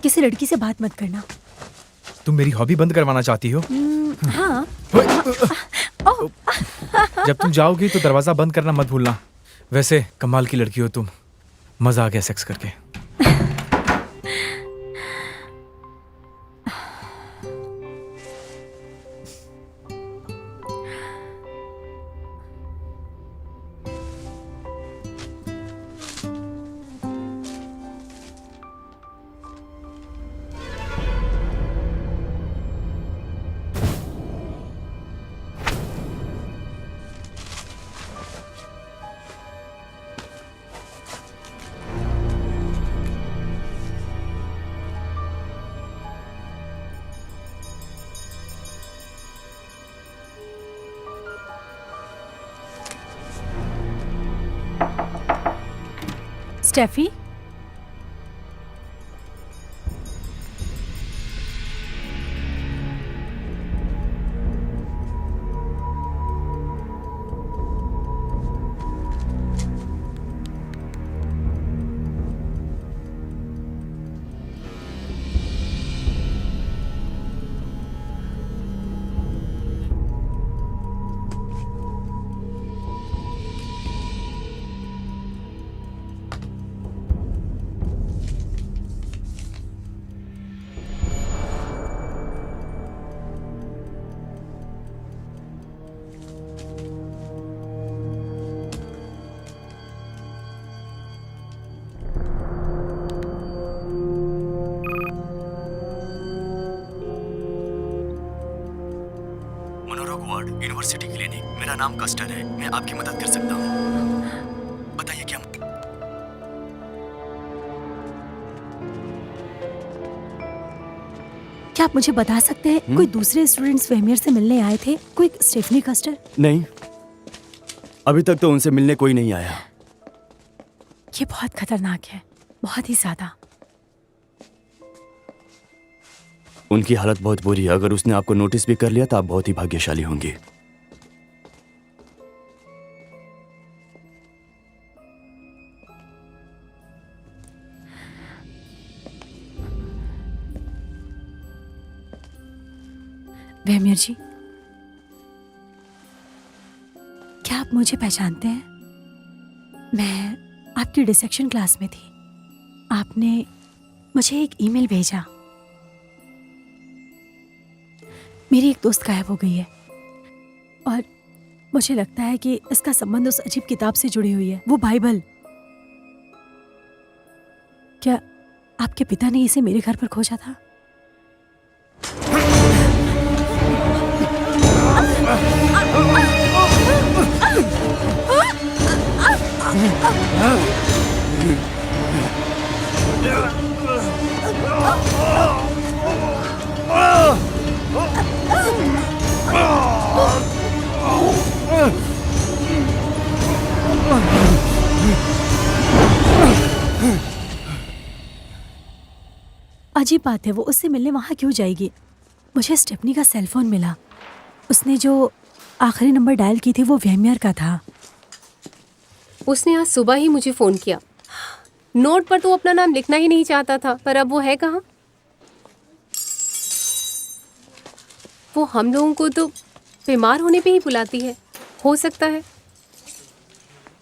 किसी लड़की से बात मत करना। तुम मेरी हॉबी बंद करवाना चाहती हो? हाँ। जब तुम जाओगी तो दरवाजा बंद करना मत भूलना। वैसे कमाल की लड़की हो तुम। मजा आ गया सेक्स करके। स्टेफी, मनोरोग वार्ड, यूनिवर्सिटी क्लिनिक। मेरा नाम कस्टर है। मैं आपकी मदद कर सकता हूँ। बताइए क्या? क्या आप मुझे बता सकते हैं कोई दूसरे स्टूडेंट्स वेमियर से मिलने आए थे? कोई स्टेफनी कस्टर? नहीं, अभी तक तो उनसे मिलने कोई नहीं आया। ये बहुत खतरनाक है, बहुत ही ज्यादा। उनकी हालत बहुत बुरी है। अगर उसने आपको नोटिस भी कर लिया तो आप बहुत ही भाग्यशाली होंगे। वेमियर जी, क्या आप मुझे पहचानते हैं? मैं आपकी डिसेक्शन क्लास में थी। आपने मुझे एक ईमेल भेजा। मेरी एक दोस्त गायब हो गई है और मुझे लगता है कि इसका संबंध उस अजीब किताब से जुड़ी हुई है, वो बाइबल। क्या आपके पिता ने इसे मेरे घर पर खोजा था? अजीब बात है, वो उससे मिलने वहाँ क्यों जाएगी? मुझे स्टेफनी का सेल फोन मिला। उसने जो आखिरी नंबर डायल की थी वो वेमियर का था। उसने आज सुबह ही मुझे फ़ोन किया। नोट पर तो वो अपना नाम लिखना ही नहीं चाहता था, पर अब वो है कहाँ? वो हम लोगों को तो बीमार होने पे ही बुलाती है। हो सकता है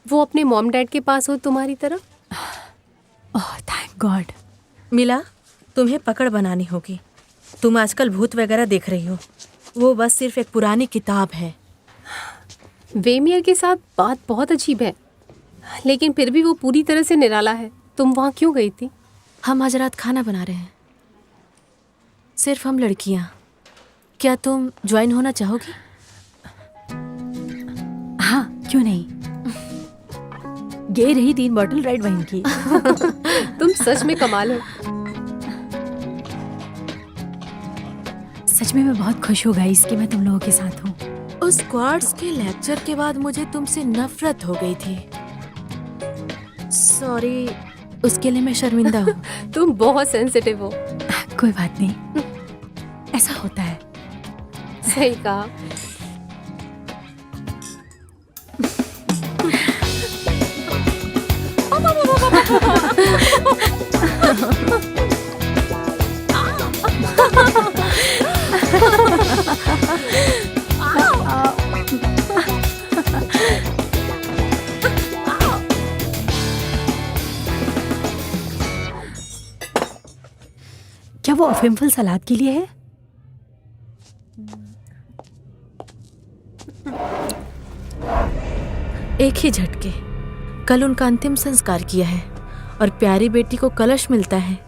वो अपने मॉम डैड के पास हो तुम्हारी तरह। Oh thank God. मिला, तुम्हें पकड़ बनानी होगी। तुम आजकल भूत वगैरह देख रही हो, वो बस सिर्फ एक पुरानी किताब है। वेमियर के साथ बात बहुत अजीब है, लेकिन फिर भी वो पूरी तरह से निराला है। तुम वहाँ क्यों गई थी? हम आज रात खाना बना रहे हैं, सिर्फ हम लड़कियाँ। क्या तुम ज्वाइन होना चाहोगी? हाँ क्यों नहीं। गे रही 3 बॉटल रेड वाइन की। तुम सच में कमाल हो। सच में मैं बहुत खुश हो गई इसके मैं तुम लोगों के साथ हूँ। उस क्वार्ट्स के लेक्चर के बाद मुझे तुमसे नफरत हो गई थी। सॉरी, उसके लिए मैं शर्मिंदा हूँ। तुम बहुत सेंसिटिव हो। कोई बात नहीं, ऐसा होता है। सही कहा। क्या वो अफीम सलाद के लिए है? एक ही झटके। कल उनका अंतिम संस्कार किया है और प्यारी बेटी को कलश मिलता है।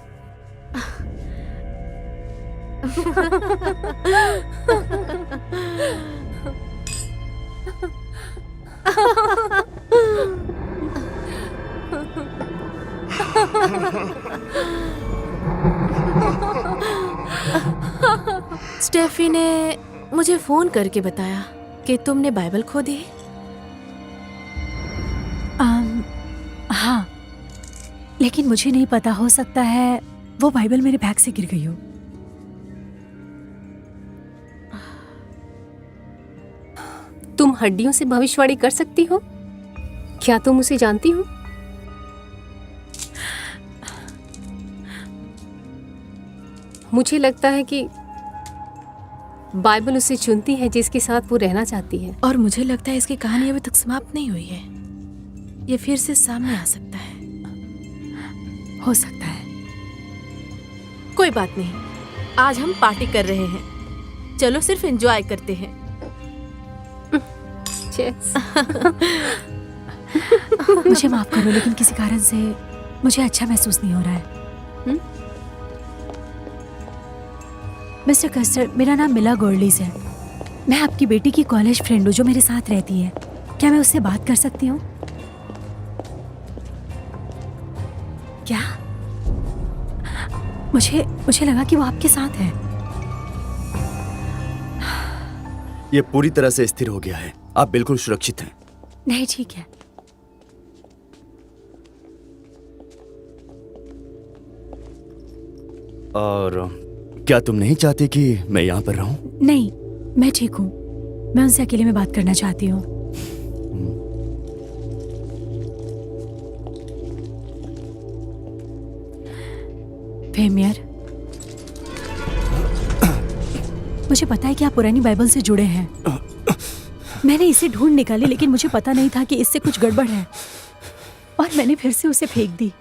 स्टेफी ने मुझे फोन करके बताया कि तुमने बाइबल खो दी है। हाँ, लेकिन मुझे नहीं पता, हो सकता है वो बाइबल मेरे बैग से गिर गई हो। तुम हड्डियों से भविष्यवाणी कर सकती हो? क्या तुम उसे जानती हो? मुझे लगता है कि बाइबल उसे चुनती है जिसके साथ वो रहना चाहती है। और मुझे लगता है इसकी कहानी अभी तक समाप्त नहीं हुई है। ये फिर से सामने आ सकता है। हो सकता है। कोई बात नहीं, आज हम पार्टी कर रहे हैं। चलो सिर्फ एंजॉय करते हैं। Cheers। मुझे माफ करो, लेकिन किसी कारण से मुझे अच्छा महसूस नहीं हो रहा है। मिस्टर कस्टर, मेरा नाम मिला गोर्लिस है। मैं आपकी बेटी की कॉलेज फ्रेंड हूँ जो मेरे साथ रहती है। क्या मैं उससे बात कर सकती हूँ? क्या? मुझे लगा कि वो आपके साथ है। ये पूरी तरह से स्थिर हो गया है, आप बिल्कुल सुरक्षित हैं। नहीं, ठीक है। और क्या तुम नहीं चाहते कि मैं यहाँ पर रहूं? नहीं, मैं ठीक हूँ। मैं उनसे अकेले में बात करना चाहती हूँ। वेमियर, मुझे पता है कि आप पुरानी बाइबल से जुड़े हैं। मैंने इसे ढूंढ निकाली, लेकिन मुझे पता नहीं था कि इससे कुछ गड़बड़ है, और मैंने फिर से उसे फेंक दी।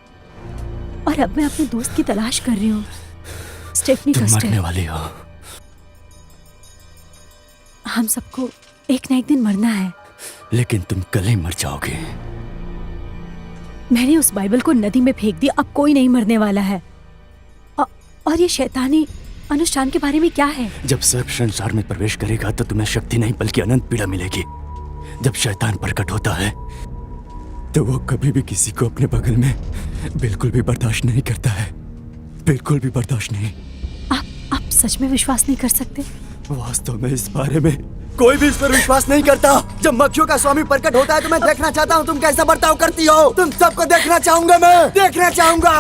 और अब मैं अपने दोस्त की तलाश कर रही हूँ, स्टेफनी तुम कस्टर। मरने वाली हो। हम सबको एक न एक दिन मरना है। लेकिन तुम कल ही मर जाओगे। मैंने उस बाइबल को नदी में फेंक दी, अब कोई नहीं मरने वाला है। और ये शैतानी अनुष्ठान के बारे में क्या है? जब सर्प संसार में प्रवेश करेगा तो तुम्हें शक्ति नहीं बल्कि अनंत पीड़ा मिलेगी। जब शैतान प्रकट होता है तो वो कभी भी किसी को अपने बगल में बिल्कुल भी बर्दाश्त नहीं करता है, बिल्कुल भी बर्दाश्त नहीं। आप सच में विश्वास नहीं कर सकते? वास्तव में इस बारे में कोई भी इस पर विश्वास नहीं करता। जब मक्खियों का स्वामी प्रकट होता है तो मैं देखना चाहता हूँ तुम कैसा बर्ताव करती हो। तुम सबको देखना चाहूंगा, मैं देखना चाहूंगा।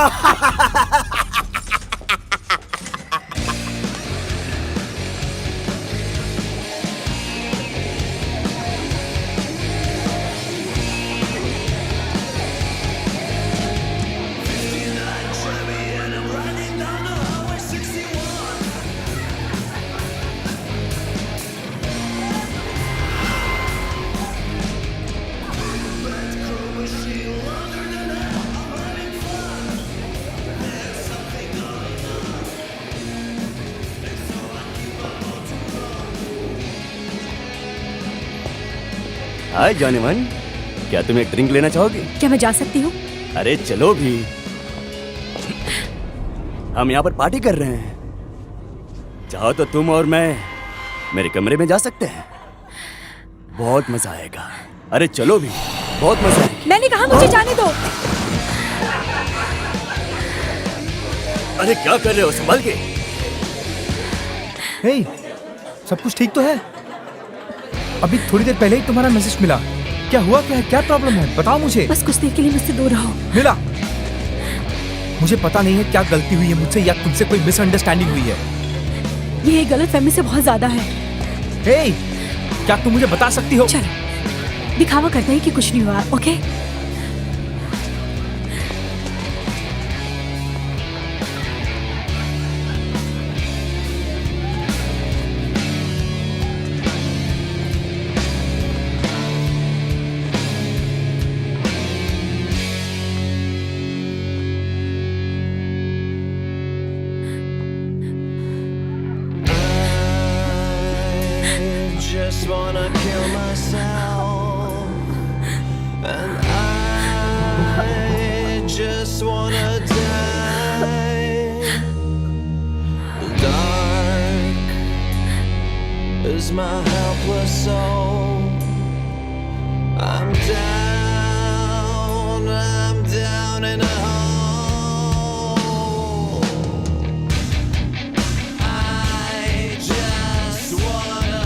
हाय जॉनी मन, क्या तुम एक ड्रिंक लेना चाहोगे? क्या मैं जा सकती हूँ? अरे चलो भी, हम यहाँ पर पार्टी कर रहे हैं। चाहो तो तुम और मैं मेरे कमरे में जा सकते हैं, बहुत मजा आएगा। अरे चलो भी, बहुत मजा आएगा। मैंने कहा मुझे जाने दो। अरे क्या कर रहे हो, संभल के। हे, सब कुछ ठीक तो है? अभी थोड़ी देर पहले ही तुम्हारा मैसेज मिला। क्या हुआ, क्या है, क्या प्रॉब्लम है, बताओ मुझे। बस कुछ देर के लिए मुझसे दूर रहो। मिला, मुझे पता नहीं है क्या गलती हुई है मुझसे या तुमसे कोई मिसअंडरस्टैंडिंग हुई है। ये गलतफहमी से बहुत ज्यादा है। हे, क्या तुम मुझे बता सकती हो? चलो, दिखावा करते हैं कि कुछ नहीं हुआ, okay? Just wanna kill myself, and I just wanna die. Dark is my helpless soul. I'm down in a hole. I just wanna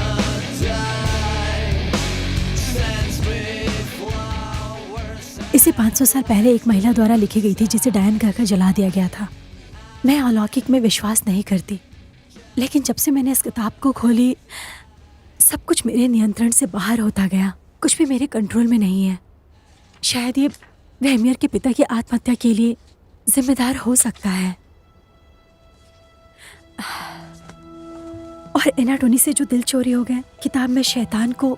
इसे 500 साल पहले एक महिला द्वारा लिखी गई थी जिसे डायन कहकर जला दिया गया था। मैं अलौकिक में विश्वास नहीं करती, लेकिन जब से मैंने इस किताब को खोली, सब कुछ मेरे नियंत्रण से बाहर होता गया। कुछ भी मेरे कंट्रोल में नहीं है। शायद ये वेमियर के पिता की आत्महत्या के लिए जिम्मेदार हो सकता है। और एनाटोनी से जो दिल चोरी हो गए, किताब में शैतान को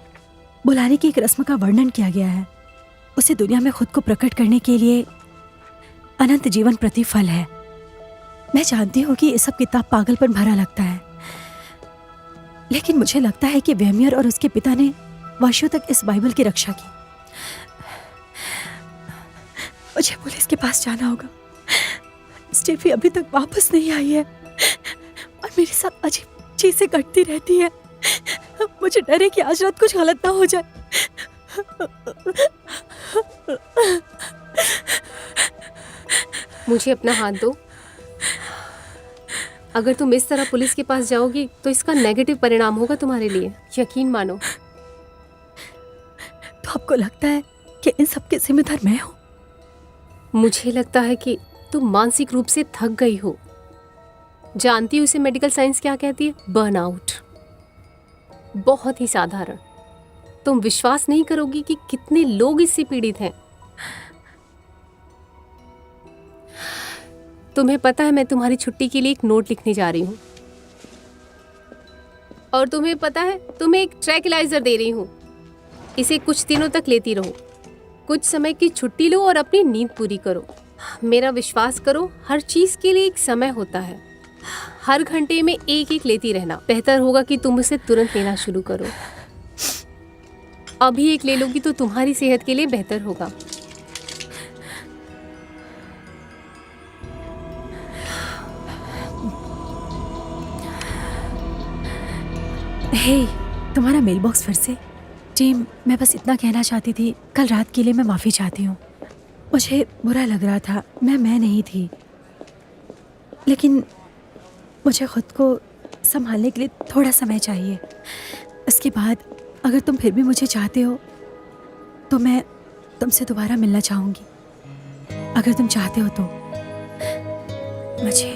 बुलाने की एक रस्म का वर्णन किया गया है। उसे दुनिया में खुद को प्रकट करने के लिए अनंत जीवन प्रतिफल है। मैं जानती हूँ कि ये सब किताब पागलपन भरा लगता है, लेकिन मुझे लगता है कि वेमियर और उसके पिता ने वर्षों तक इस बाइबल की रक्षा की। मुझे पुलिस के पास जाना होगा। स्टेफी अभी तक वापस नहीं आई है और मेरे साथ अजीब चीजें घटती रहती है। मुझे डर है कि आज रात कुछ गलत ना हो जाए। मुझे अपना हाथ दो। अगर तुम इस तरह पुलिस के पास जाओगी तो इसका नेगेटिव परिणाम होगा तुम्हारे लिए, यकीन मानो। तो आपको लगता है कि इन सब के जिम्मेदार मैं हूँ? मुझे लगता है कि तुम मानसिक रूप से थक गई हो। जानती हो इसे मेडिकल साइंस क्या कहती है? बर्नआउट। बहुत ही साधारण। तुम विश्वास नहीं करोगी कि कितने लोग इससे पीड़ित हैं। तुम्हें पता है मैं तुम्हारी छुट्टी के लिए एक नोट लिखने जा रही हूँ, और तुम्हें पता है तुम्हें एक ट्रैंक्विलाइजर दे रही हूँ। इसे कुछ दिनों तक लेती रहो। कुछ समय की छुट्टी लो और अपनी नींद पूरी करो। मेरा विश्वास करो, हर चीज के लिए एक समय होता है। हर घंटे में एक एक लेती रहना। बेहतर होगा कि तुम उसे तुरंत लेना शुरू करो। अभी एक ले लोगी तो तुम्हारी सेहत के लिए बेहतर होगा। हे, तुम्हारा मेल बॉक्स फिर से? टीम, मैं बस इतना कहना चाहती थी, कल रात के लिए मैं माफ़ी चाहती हूँ। मुझे बुरा लग रहा था, मैं नहीं थी, लेकिन मुझे खुद को संभालने के लिए थोड़ा समय चाहिए। इसके बाद अगर तुम फिर भी मुझे चाहते हो तो मैं तुमसे दोबारा मिलना चाहूँगी। अगर तुम चाहते हो तो मुझे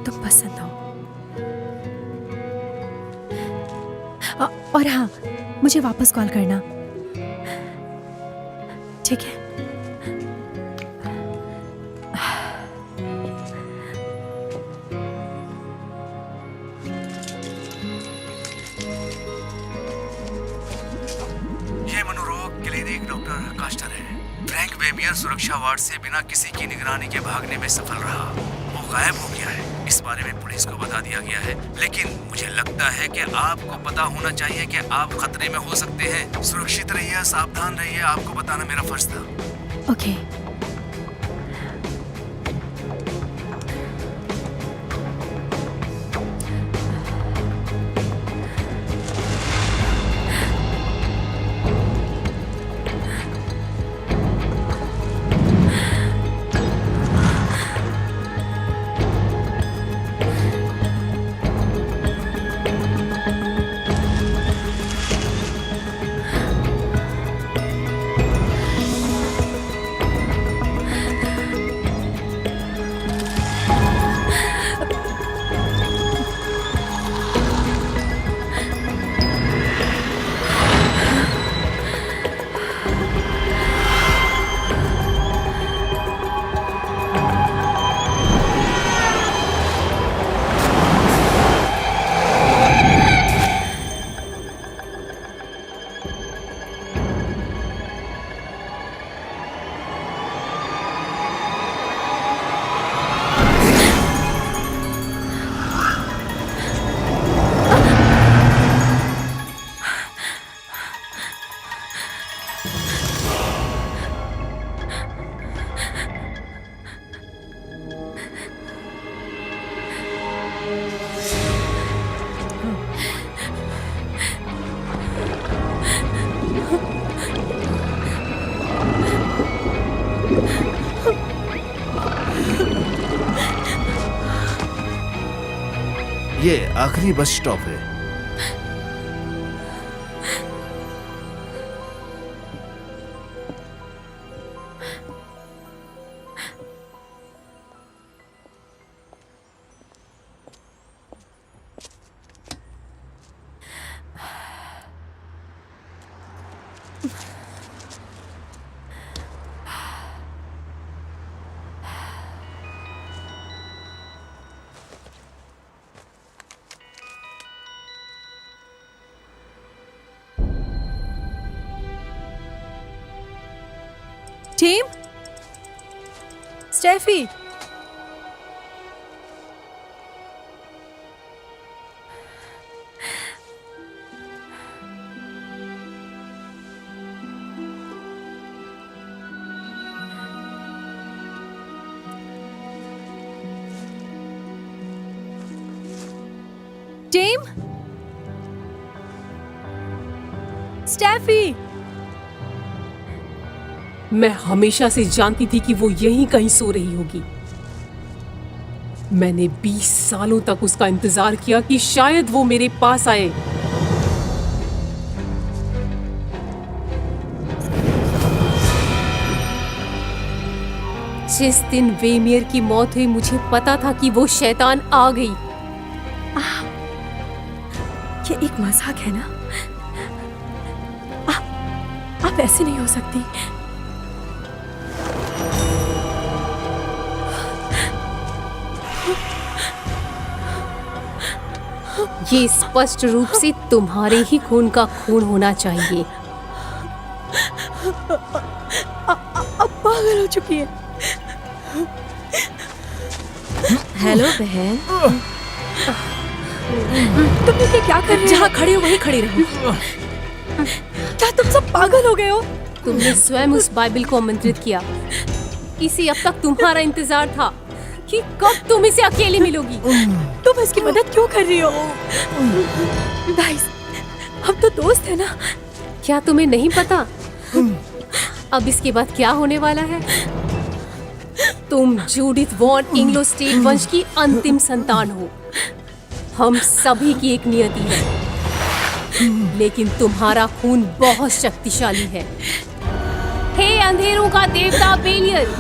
तुम पसंद हो। और हाँ, मुझे वापस कॉल करना, ठीक है? ये मनोरोग क्लिनिक डॉक्टर कास्टर है। फ्रैंक वेमियर सुरक्षा वार्ड से बिना किसी की निगरानी के भागने में सफल रहा। वो गायब हो गया है। इस बारे में पुलिस को बता दिया गया है, लेकिन मुझे लगता है कि आपको पता होना चाहिए कि आप खतरे में हो सकते हैं। सुरक्षित रहिए, सावधान रहिए, आपको बताना मेरा फर्ज था। ओके। ये आखिरी बस स्टॉप है। Team, Steffi, team, Steffi. मैं हमेशा से जानती थी कि वो यहीं कहीं सो रही होगी। मैंने 20 सालों तक उसका इंतजार किया कि शायद वो मेरे पास आए। जिस दिन वेमियर की मौत हुई मुझे पता था कि वो शैतान आ गई। ये एक मजाक है ना? आप ऐसे नहीं हो सकती। ये स्पष्ट रूप से तुम्हारे ही खून का खून होना चाहिए। अब पागल हो चुकी है। हेलो बहन, तुम ये क्या कर रही हो? जहाँ खड़ी हो वहीं खड़ी रहो। क्या तुम सब पागल हो गए हो? तुमने स्वयं उस बाइबल को आमंत्रित किया। इसी अब तक तुम्हारा इंतजार था कि कब तुम इसे अकेले मिलोगी। तुम इसकी मदद क्यों कर रही हो? गाइस, हम तो दोस्त हैं ना। क्या तुम्हें नहीं पता अब इसके बाद क्या होने वाला है? तुम जूडिथ वॉन इंग्लोस्टेट वंश की अंतिम संतान हो। हम सभी की एक नियति है, लेकिन तुम्हारा खून बहुत शक्तिशाली है। हे अंधेरों का देवता बेलियर,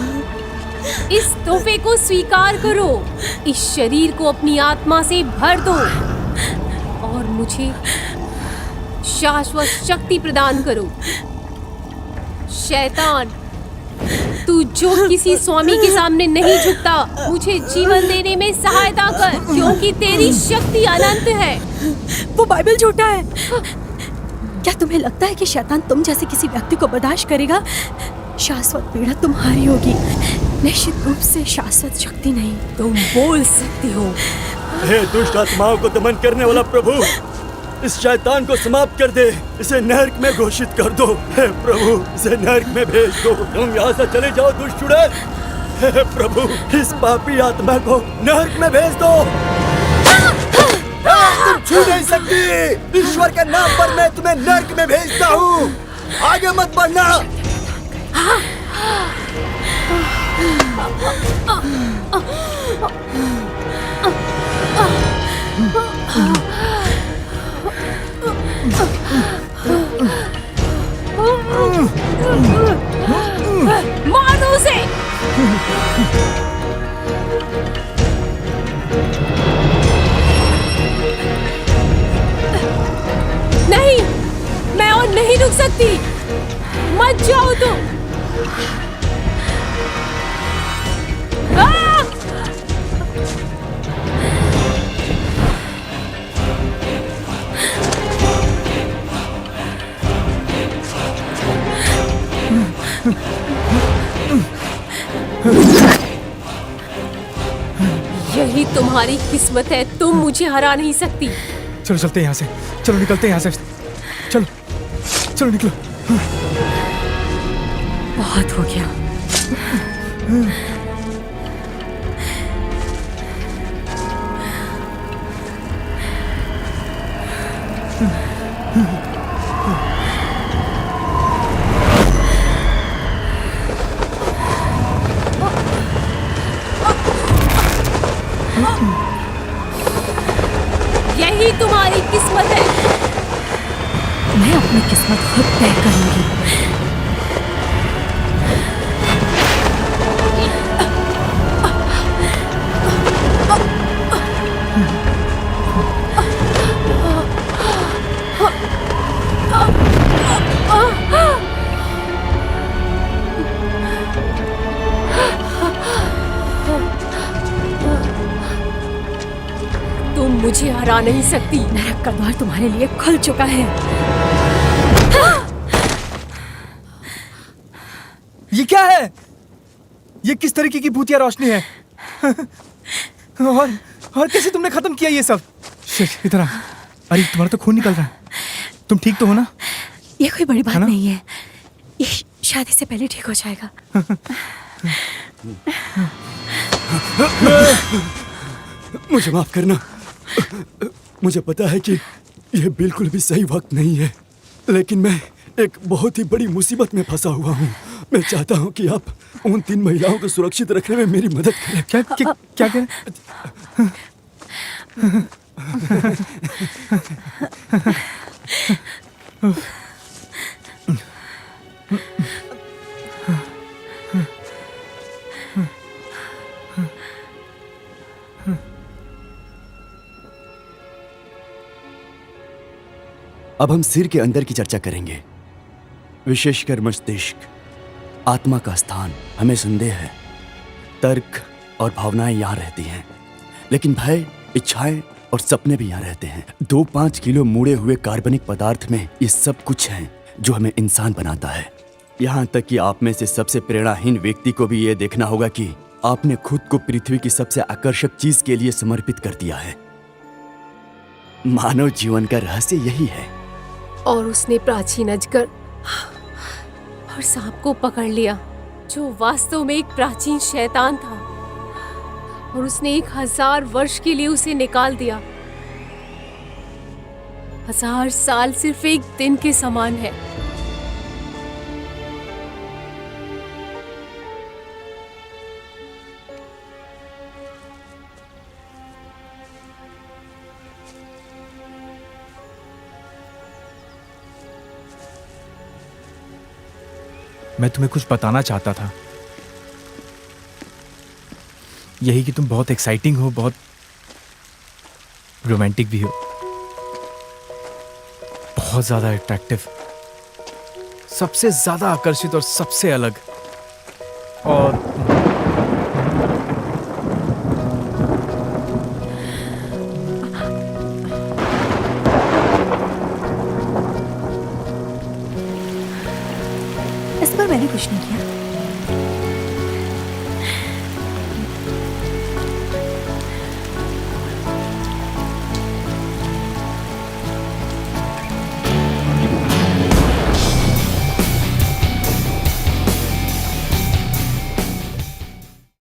इस तोहफे को स्वीकार करो। इस शरीर को अपनी आत्मा से भर दो और मुझे शाश्वत शक्ति प्रदान करो। शैतान, तू जो किसी स्वामी के सामने नहीं झुकता, मुझे जीवन देने में सहायता कर, क्योंकि तेरी शक्ति अनंत है। वो बाइबल झूठा है। क्या तुम्हें लगता है कि शैतान तुम जैसे किसी व्यक्ति को बर्दाश्त करेगा शाश्वत पीड़ा तुम्हारी होगी, निश्चित रूप से शाश्वत शक्ति नहीं। तुम बोल सकती हो। हे दुष्ट आत्माओं को दमन करने वाला प्रभु, इस शैतान को समाप्त कर दे, इसे नरक में घोषित कर दो। हे प्रभु, इसे नरक में भेज दो। तुम यहाँ से चले जाओ दुष्ट चुड़ैल। हे प्रभु, इस पापी आत्मा को नरक में भेज दो। तुम छू नहीं सकती। ईश्वर के नाम पर मैं तुम्हें नरक में भेजता हूँ। आगे मत बढ़ना। मारो उसे। नहीं, मैं और नहीं रुक सकती। मत जाओ तुम। यही तुम्हारी किस्मत है, तुम मुझे हरा नहीं सकती। चलो चलते हैं यहाँ से, चलो निकलते हैं यहाँ से, चलो चलो निकलो। बहुत हो गया। यही तुम्हारी किस्मत है। मैं अपनी किस्मत खुद तय करूंगी। तुम मुझे हरा नहीं सकती। नरक का द्वार तुम्हारे लिए खुल चुका है। ये क्या है? ये किस तरीके की भूतिया रोशनी है? और कैसे तुमने खत्म किया ये सब? शिट, इधर आ। अरे तुम्हारा तो खून निकल रहा है। तुम ठीक तो हो ना? ये कोई बड़ी बात है ना? नहीं है, ये शादी से पहले ठीक हो जाएगा। मुझे माफ करना। मुझे पता है कि यह बिल्कुल भी सही वक्त नहीं है, लेकिन मैं एक बहुत ही बड़ी मुसीबत में फंसा हुआ हूँ। मैं चाहता हूँ कि आप उन 3 महिलाओं को सुरक्षित रखने में मेरी मदद करें। क्या करें? अब हम सिर के अंदर की चर्चा करेंगे, विशेषकर मस्तिष्क, आत्मा का स्थान। हमें संदेह है, तर्क और भावनाएं यहाँ रहती हैं, लेकिन भय, इच्छाएं और सपने भी यहाँ रहते हैं। 2-5 किलो मुड़े हुए कार्बनिक पदार्थ में ये सब कुछ है जो हमें इंसान बनाता है। यहाँ तक कि आप में से सबसे प्रेरणाहीन व्यक्ति को भी ये देखना होगा कि आपने खुद को पृथ्वी की सबसे आकर्षक चीज के लिए समर्पित कर दिया है। मानव जीवन का रहस्य यही है। और उसने प्राचीन अजगर और सांप को पकड़ लिया, जो वास्तव में एक प्राचीन शैतान था, और उसने 1000 वर्ष के लिए उसे निकाल दिया। 1000 साल सिर्फ एक दिन के समान है। मैं तुम्हें कुछ बताना चाहता था, यही कि तुम बहुत एक्साइटिंग हो, बहुत रोमांटिक भी हो, बहुत ज्यादा अट्रैक्टिव, सबसे ज्यादा आकर्षित और सबसे अलग। और इस पर मैंने कुछ नहीं किया।